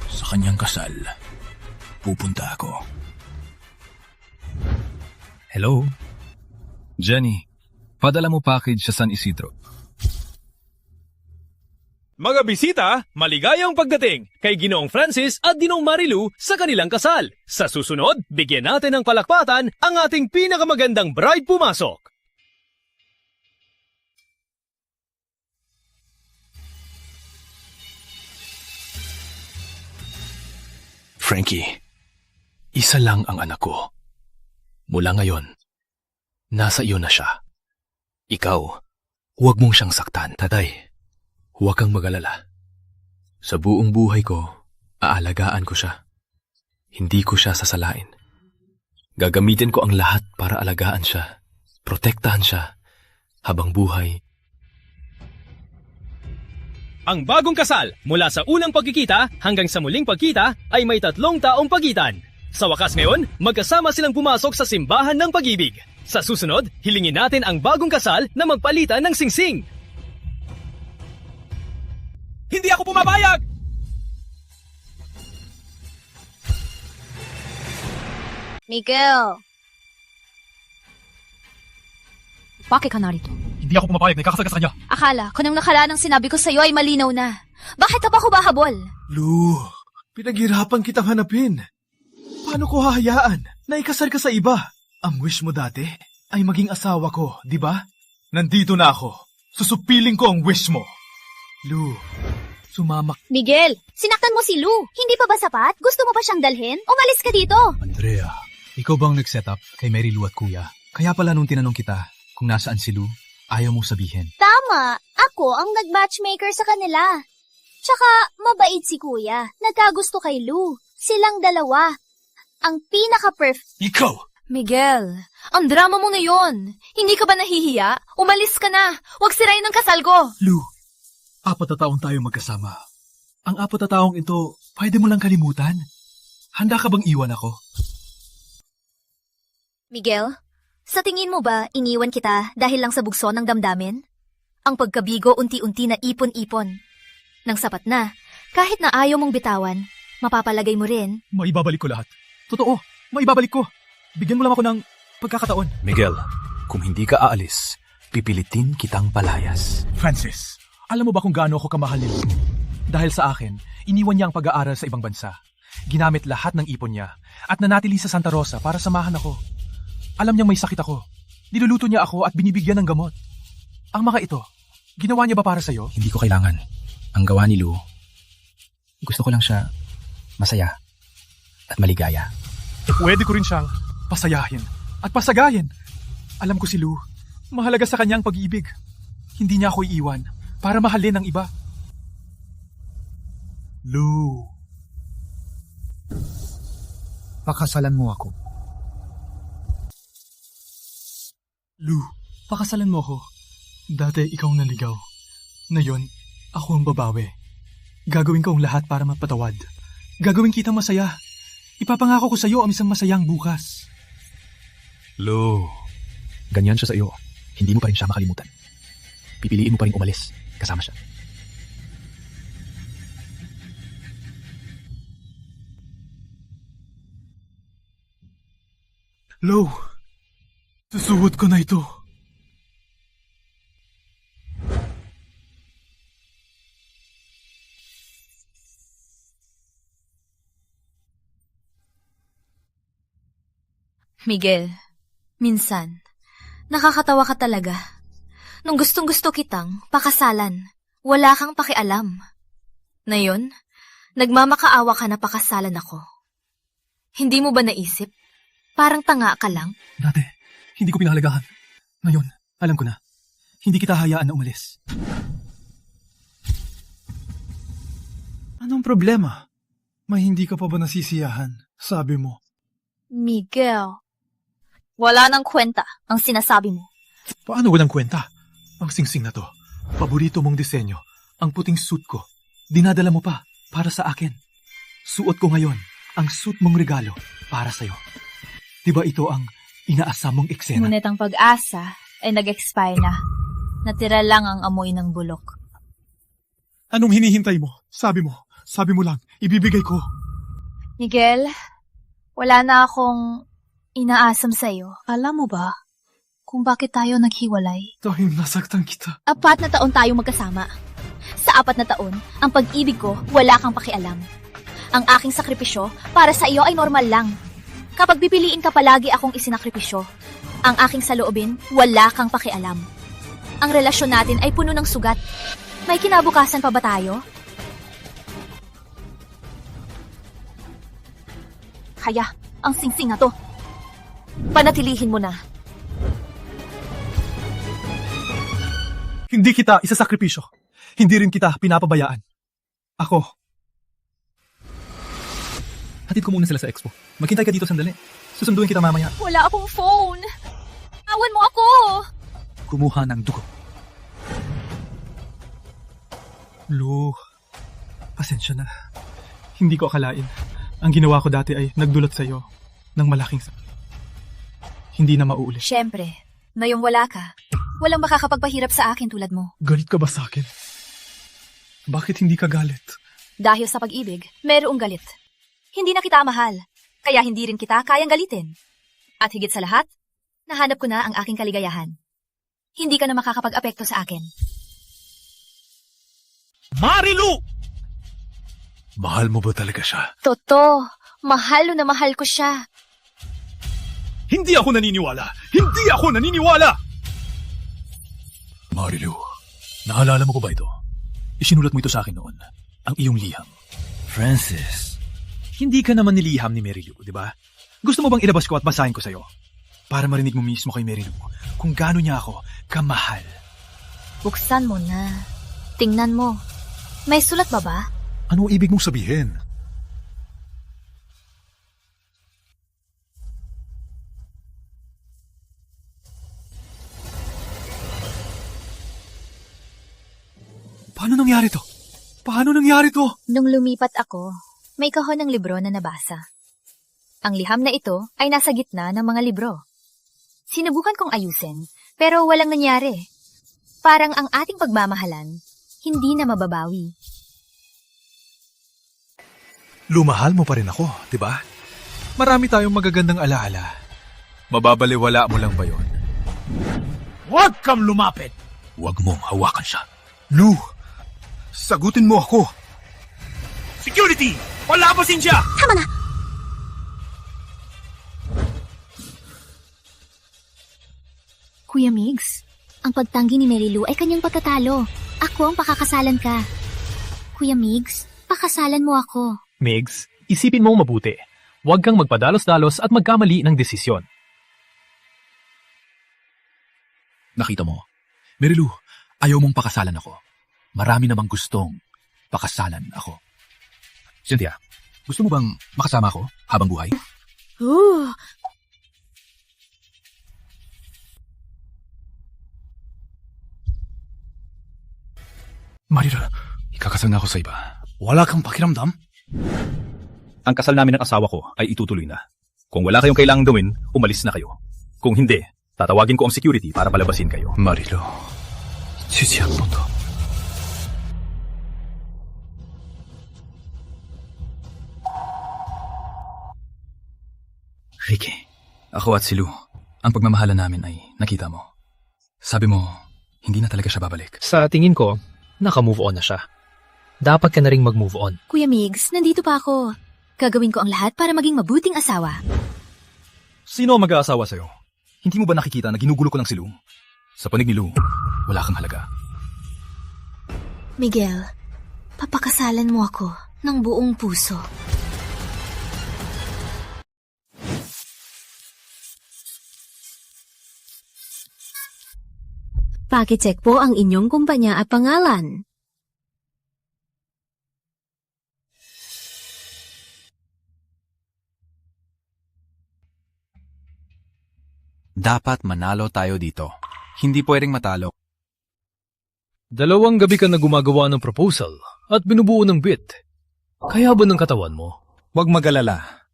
Sa kanyang kasal, pupunta ako. Hello? Jenny, padala mo package sa San Isidro. Mga bisita, maligayang pagdating kay Ginoong Francis at Dinong Marilu sa kanilang kasal. Sa susunod, bigyan natin ng palakpatan ang ating pinakamagandang bride pumasok. Frankie, isa lang ang anak ko. Mula ngayon, nasa iyo na siya. Ikaw, huwag mong siyang saktan, tatay. Huwag kang mag-alala. Sa buong buhay ko, aalagaan ko siya. Hindi ko siya sasalain. Gagamitin ko ang lahat para alagaan siya, protektahan siya, habang buhay. Ang bagong kasal, mula sa unang pagkikita hanggang sa muling pagkita, ay may 3 taong pagitan. Sa wakas ngayon, magkasama silang pumasok sa simbahan ng pag-ibig. Sa susunod, hilingin natin ang bagong kasal na magpalitan ng singsing. Hindi ako pumapayag! Miguel! Bakit ka narito? Hindi ako pumapayag na ikakasal ka sa kanya. Akala ko nung nakaraan ang sinabi ko sa'yo ay malinaw na. Bakit ka pa humahabol? Lu, pinaghirapan kitang hanapin. Paano ko hahayaan na ikasal ka sa iba? Ang wish mo dati ay maging asawa ko, di ba? Nandito na ako. Susupiling ko ang wish mo. Lu, sumamak. Miguel, sinaktan mo si Lou. Hindi pa ba sapat? Gusto mo pa siyang dalhin? Umalis ka dito. Andrea, ikaw bang nag-set up kay Mary Lou at Kuya? Kaya pala nung tinanong kita kung nasaan si Lou, ayaw mo sabihin. Tama, ako ang nag-matchmaker sa kanila. Tsaka, mabait si Kuya. Nagkagusto kay Lou. Silang dalawa. Ang pinaka-perfect. Ikaw! Miguel, ang drama mo ngayon. Hindi ka ba nahihiya? Umalis ka na. Huwag sirayin ang kasal ko. Lu, 4 na taon tayo magkasama. Ang 4 na taong ito, pwede mo lang kalimutan. Handa ka bang iwan ako? Miguel, sa tingin mo ba iniwan kita dahil lang sa bugso ng damdamin? Ang pagkabigo unti-unti na ipon-ipon. Nang sapat na, kahit na ayaw mong bitawan, mapapalagay mo rin. Maibabalik ko lahat. Totoo, maibabalik ko. Bigyan mo lang ako ng pagkakataon. Miguel, kung hindi ka aalis, pipilitin kitang palayas. Francis, alam mo ba kung gaano ako kamahal ni Lou? Dahil sa akin, iniwan niya ang pag-aaral sa ibang bansa. Ginamit lahat ng ipon niya at nanatili sa Santa Rosa para samahan ako. Alam niyang may sakit ako. Niluluto niya ako at binibigyan ng gamot. Ang mga ito, ginawa niya ba para sa'yo? Hindi ko kailangan. Ang gawa ni Lou, gusto ko lang siya masaya at maligaya. Pwede ko rin siyang pasayahin at pasagayin. Alam ko si Lou, mahalaga sa kanya ang pag-ibig. Hindi niya ako iiwan para mahalin ang iba. Lou, Pakasalan mo ako. Lou, pakasalan mo ako. Dati ikaw ang naligaw. Ngayon, ako ang babawi. Gagawin ko ang lahat para mapatawad. Gagawin kitang masaya. Ipapangako ko sa iyo ang isang masayang bukas. Lou, ganyan siya sa iyo. Hindi mo pa rin siya makalimutan. Pipiliin mo pa rin umalis kasama siya. Lou, susuot ko na ito. Miguel, minsan, nakakatawa ka talaga. Nung gustong-gusto kitang pakasalan, wala kang pakialam. Ngayon, nagmamakaawa ka na pakasalan ako. Hindi mo ba naisip? Parang tanga ka lang. Dati, hindi ko pinahalagahan. Ngayon, alam ko na. Hindi kita hayaan na umalis. Anong problema? May hindi ka pa ba nasisiyahan? Sabi mo. Miguel, wala nang kwenta ang sinasabi mo. Paano walang kwenta? Ang singsing na to. Paborito mong disenyo. Ang puting suit ko. Dinadala mo pa para sa akin. Suot ko ngayon ang suit mong regalo para sa'yo. Diba ito ang inaasam mong eksena? Ngunit ang pag-asa ay nag-expire na. Natira lang ang amoy ng bulok. Anong hinihintay mo? Sabi mo lang, ibibigay ko. Miguel, wala na akong inaasam sa'yo. Alam mo ba kung bakit tayo naghiwalay? Dahil nasaktan kita. 4 na taon tayong magkasama. Sa 4 na taon, ang pag-ibig ko, wala kang pakialam. Ang aking sakripisyo para sa iyo ay normal lang. Kapag pipiliin ka palagi akong isinakripisyo, ang aking saloobin, wala kang pakialam. Ang relasyon natin ay puno ng sugat. May kinabukasan pa ba tayo? Kaya, ang singsing na to, panatilihin mo na. Hindi kita isasakripisyo. Hindi rin kita pinapabayaan. Ako. Hatid ko muna sila sa expo. Maghintay ka dito sandali. Susunduin kita mamaya. Wala akong phone. Awan mo ako. Kumuha ng dugo. Lu, pasensya na. Hindi ko akalain. Ang ginawa ko dati ay nagdulot sa iyo ng malaking sakit. Hindi na mauulit. Siyempre, ngayong wala ka, walang makakapagpahirap sa akin tulad mo. Galit ka ba sa akin? Bakit hindi ka galit? Dahil sa pag-ibig, mayroong galit. Hindi na kita mahal, kaya hindi rin kita kayang galitin. At higit sa lahat, nahanap ko na ang aking kaligayahan. Hindi ka na makakapag-apekto sa akin. Marilu! Mahal mo ba talaga siya? Toto, mahal na mahal ko siya. Hindi ako naniniwala! Hindi ako naniniwala! Marilu, naalala mo ko ba ito? Isinulat mo ito sa akin noon. Ang iyong liham. Francis, hindi ka naman niliham ni Mary Lou, di ba? Gusto mo bang ilabas ko at basahin ko sa'yo? Para marinig mo mismo kay Mary Lou kung gaano niya ako kamahal. Buksan mo na. Tingnan mo. May sulat ba? Ano ibig mong sabihin? Paano nangyari to? Paano nangyari to? Nung lumipat ako, may kahon ng libro na nabasa. Ang liham na ito ay nasa gitna ng mga libro. Sinubukan kong ayusin, pero walang nangyari. Parang ang ating pagmamahalan, hindi na mababawi. Lumahal mo pa rin ako, di ba? Marami tayong magagandang alaala. Mababaliwala mo lang ba yun? Huwag kang lumapit! Huwag mong hawakan siya. Lou, sagutin mo ako. Security! Palabasin siya! Tama na! Kuya Migs, ang pagtanggi ni Mary Lou ay kanyang pagkatalo. Ako ang pakakasalan ka. Kuya Migs, pakasalan mo ako. Migs, isipin mong mabuti. Huwag kang magpadalos-dalos at magkamali ng desisyon. Nakita mo, Mary Lou, ayaw mong pakasalan ako. Marami namang gustong pakasalan ako. Cynthia, gusto mo bang makasama ako habang buhay? Marira, ikakasal na ako sa iba. Wala kang pakiramdam? Ang kasal namin ng asawa ko ay itutuloy na. Kung wala kayong kailangang gawin, umalis na kayo. Kung hindi, tatawagin ko ang security para palabasin kayo. Marilo, sisiyak mo to. Ricky, ako at si Lou, ang pagmamahalan namin ay nakita mo. Sabi mo, hindi na talaga siya babalik. Sa tingin ko, naka-move on na siya. Dapat ka na ring mag-move on. Kuya Migs, nandito pa ako. Gagawin ko ang lahat para maging mabuting asawa. Sino ang mag-aasawa sa'yo? Hindi mo ba nakikita na ginugulo ko lang si Lou? Sa panig ni Lou, wala kang halaga. Miguel, papakasalan mo ako ng buong puso. Pakicheck po ang inyong kumpanya at pangalan. Dapat manalo tayo dito. Hindi pwedeng matalo. 2 gabi ka na gumagawa ng proposal at binubuo ng bit. Kaya ba ng katawan mo? Huwag mag-alala.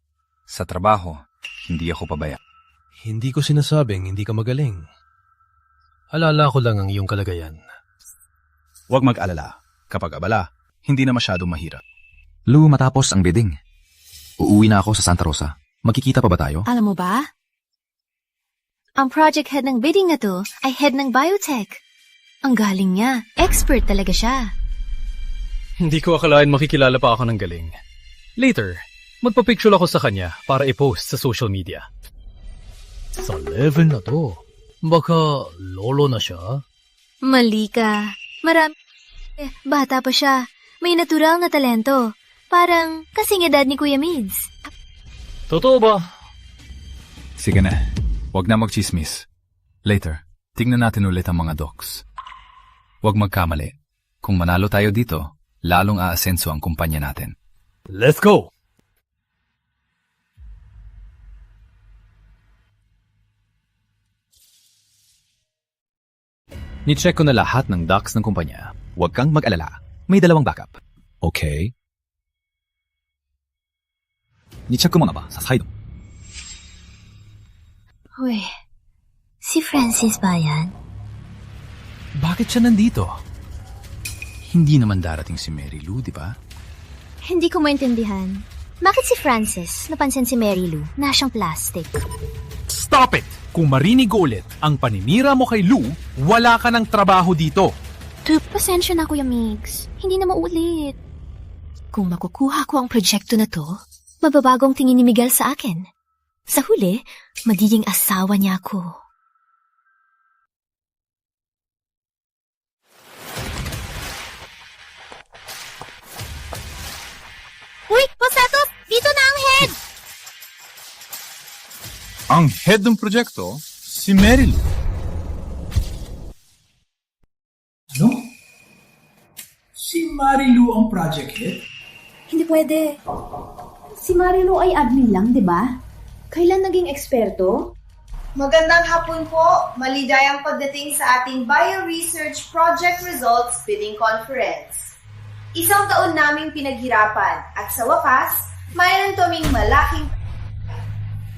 Sa trabaho, hindi ako pabaya. Hindi ko sinasabing hindi ka magaling. Alala ko lang ang iyong kalagayan. Huwag mag-alala. Kapag abala, hindi na masyadong mahirap. Lou, matapos ang bidding. Uuwi na ako sa Santa Rosa. Magkikita pa ba tayo? Alam mo ba? Ang project head ng bidding na to ay head ng biotech. Ang galing niya. Expert talaga siya. Hindi ko akalain makikilala pa ako ng galing. Later, magpa-picture ako sa kanya para i-post sa social media. Sa level na to, baka lolo na siya? Mali ka. Bata pa siya. May natural na talento. Parang kasing edad ni Kuya Mids. Totoo ba? Sige na. Huwag na magchismis. Later, tingnan natin ulit ang mga docs. Huwag magkamali. Kung manalo tayo dito, lalong aasenso ang kumpanya natin. Let's go! Ni-check ko na lahat ng docs ng kumpanya. Huwag kang mag-alala. May 2 backup. Okay? Ni-check ko mga ba sa side? Uy, si Francis ba yan? Bakit siya nandito? Hindi naman darating si Mary Lou, di ba? Hindi ko maintindihan. Bakit si Francis napansin si Mary Lou na siyang plastic? Stop it! Kung marinig ulit ang paninira mo kay Lou, wala ka ng trabaho dito. Pasensya na, Kuya Migs. Hindi na maulit. kung makukuha ko ang proyekto na to, mababagong tingin ni Miguel sa akin. Sa huli, magiging asawa niya ako. Uy, Posetos! Dito na ang head! Ang head ng proyekto, si Marilu. Ano? Si Marilu ang project head? Hindi pwede. Si Marilu ay admin lang, di ba? Kailan naging eksperto? Magandang hapon po. Maligayang pagdating sa ating Bio-Research Project Results Bidding Conference. Isang taon naming pinaghirapan at sa wakas, mayroon kaming malaking...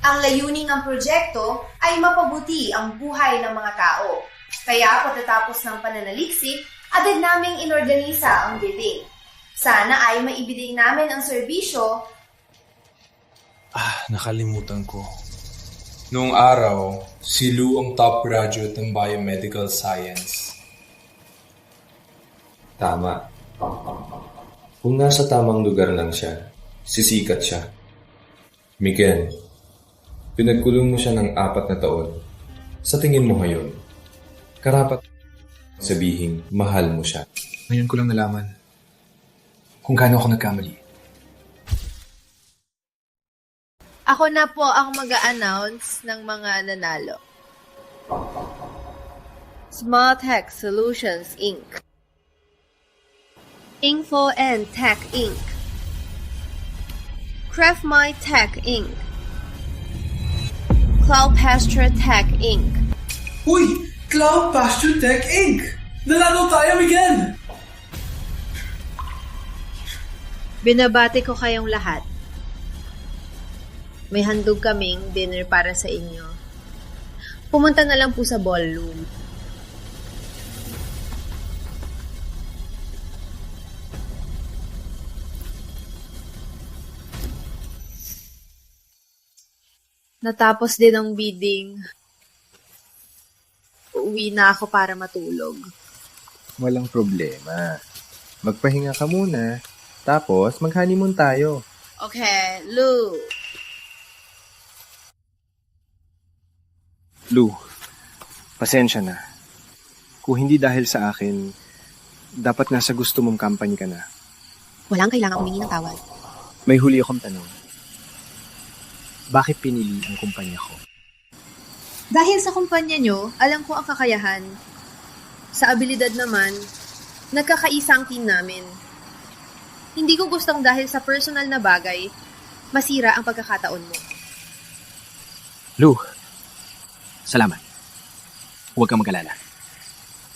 Ang layunin ng proyekto ay mapabuti ang buhay ng mga tao. Kaya pagkatapos ng pananaliksik, agad naming inorganisa ang bidding. Sana ay maibigay namin ang serbisyo. Nakalimutan ko. Noong araw, si Lou ang top graduate ng Biomedical Science. Tama. Kung nasa tamang lugar lang siya, sisikat siya. Miguel, pinagkulong mo siya ng 4 na taon. Sa tingin mo ngayon, karapat sabihin mahal mo siya. Ngayon ko lang nalaman kung gaano ako nagkamali. Ako na po ang mag-a-announce ng mga nanalo. Small Tech Solutions, Inc. Info and Tech, Inc. Craft My Tech, Inc. Cloud Pasture Tech, Inc. Uy! Cloud Pasture Tech, Inc! Nalalo tayo, Miguel! Binabati ko kayong lahat. May handog kaming dinner para sa inyo. Pumunta na lang po sa ballroom. Natapos din ang bidding. Uuwi na ako para matulog. Walang problema. Magpahinga ka muna. Tapos, mag-honeymoon tayo. Okay, Lou. Lou, pasensya na. Kung hindi dahil sa akin, dapat nasa gusto mong company ka na. Walang kailangan humingi ng tawad. May huli akong tanong. Bakit pinili ang kumpanya ko? Dahil sa kumpanya nyo, alam ko ang kakayahan. Sa abilidad naman, nagkakaisa ang team namin. Hindi ko gustong dahil sa personal na bagay, masira ang pagkakataon mo. Lou, salamat. Huwag kang mag-alala.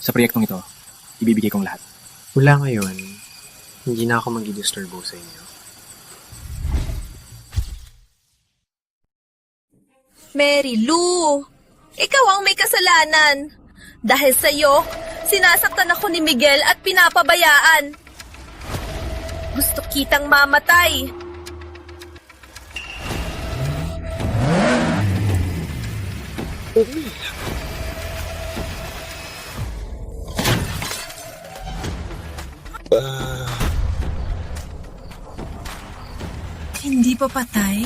Sa proyektong ito, ibibigay kong lahat. Mula ngayon, hindi na ako mag-disturbo sa inyo. Mary Lou, ikaw ang may kasalanan. Dahil sa'yo, sinasaktan ako ni Miguel at pinapabayaan. Gusto kitang mamatay. Hindi pa patay?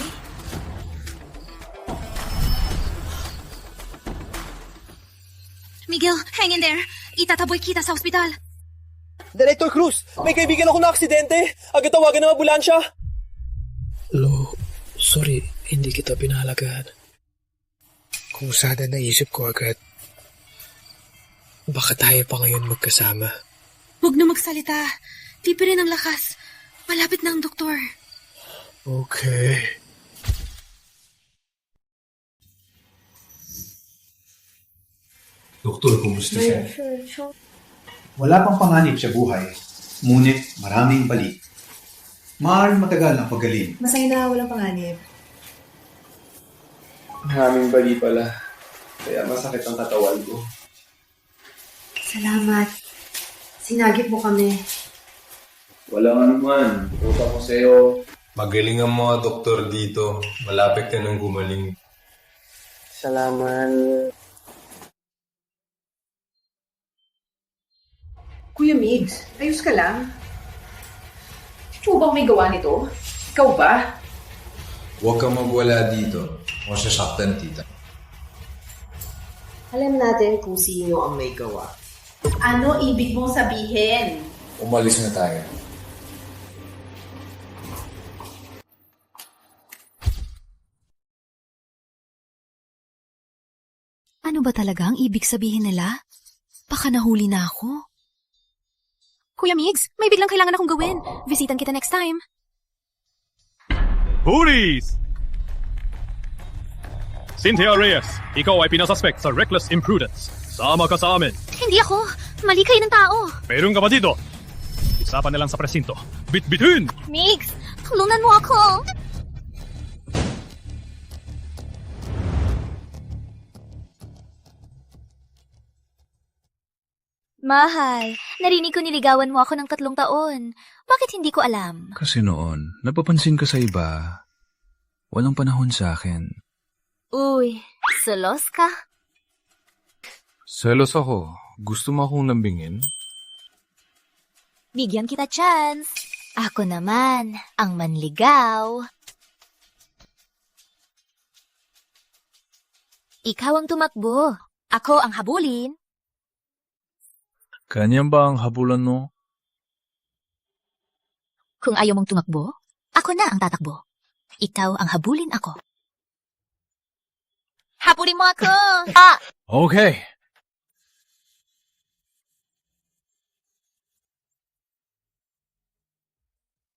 Miguel, hang in there. Itataboy kita sa ospital. Director Cruz, may kaibigan ako na aksidente. Agad tawagan ng ambulansya. Lo, sorry, hindi kita pinahalagaan. Kung sana naisip ko agad, baka tayo pa ngayon magkasama. Huwag na magsalita. Di pa rin ang lakas. Malapit na ang doktor. Okay. Doktor, kumusta siya? Wala pang panganib sa buhay, ngunit maraming balik. Maaaring matagal ang pagaling. Masaya na walang panganib. Maraming bali pala. Kaya masakit ang katawan ko. Salamat. Sinagip mo kami. Walang anuman. Utang ko sa'yo. Magaling ang mga doktor dito. Malapit ka nang gumaling. Salamat. Kuya Migs, ayos ka lang? po bang may gawa nito? Ikaw ba? Huwag kang magwala dito. O sasaktan, tita. Alam natin kung sino ang may gawa. Ano ibig mong sabihin? Umalis na tayo. Ano ba talaga ang ibig sabihin nila? Baka nahuli na ako. Kuya Migs, may biglang kailangan akong gawin. Visitan kita next time. Police! Cynthia Reyes, ikaw ay pinasuspect sa reckless imprudence. Sama ka sa amin. Hindi ako. Mali kayo ng tao. Meron ka ba dito? Isa pa na lang sa presinto. Bit-bitin! Migs, tulungan mo ako. Mahal, narinig ko niligawan mo ako ng 3 taon. Bakit hindi ko alam? Kasi noon, napapansin ka sa iba. Walang panahon sa akin. Uy, selos ka? Selos ako. Gusto mo akong lambingin? Bigyan kita chance. Ako naman, ang manligaw. Ikaw ang tumakbo. Ako ang habulin. Ganyan ba ang habulan mo? Kung ayaw mong tumakbo, ako na ang tatakbo. Ikaw ang habulin ako. Habulin mo ako! Okay.